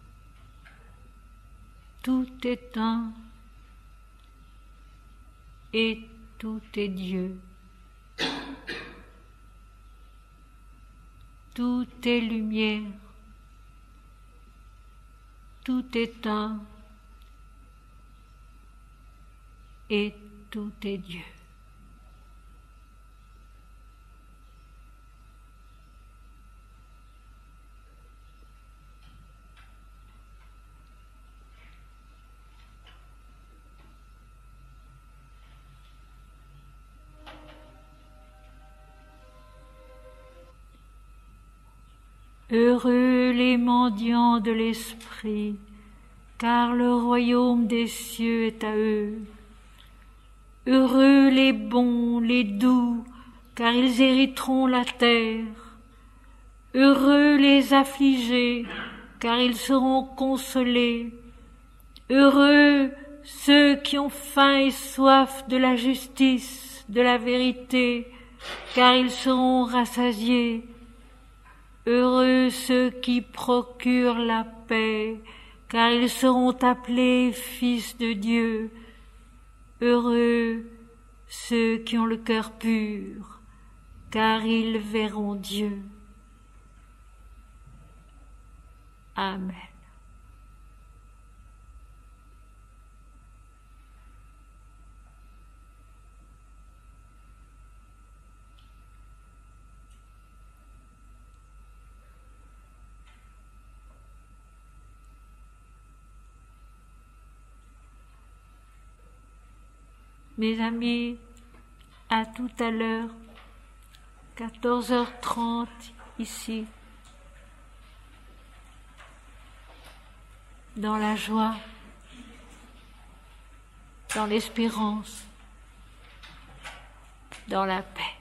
tout est un, et tout est Dieu. Tout est lumière, tout est un, et tout est Dieu. Heureux les mendiants de l'esprit, car le royaume des cieux est à eux. Heureux les bons, les doux, car ils hériteront la terre. Heureux les affligés, car ils seront consolés. Heureux ceux qui ont faim et soif de la justice, de la vérité, car ils seront rassasiés. Heureux ceux qui procurent la paix, car ils seront appelés fils de Dieu. Heureux ceux qui ont le cœur pur, car ils verront Dieu. Amen. Mes amis, à tout à l'heure, 14h30 ici, dans la joie, dans l'espérance, dans la paix.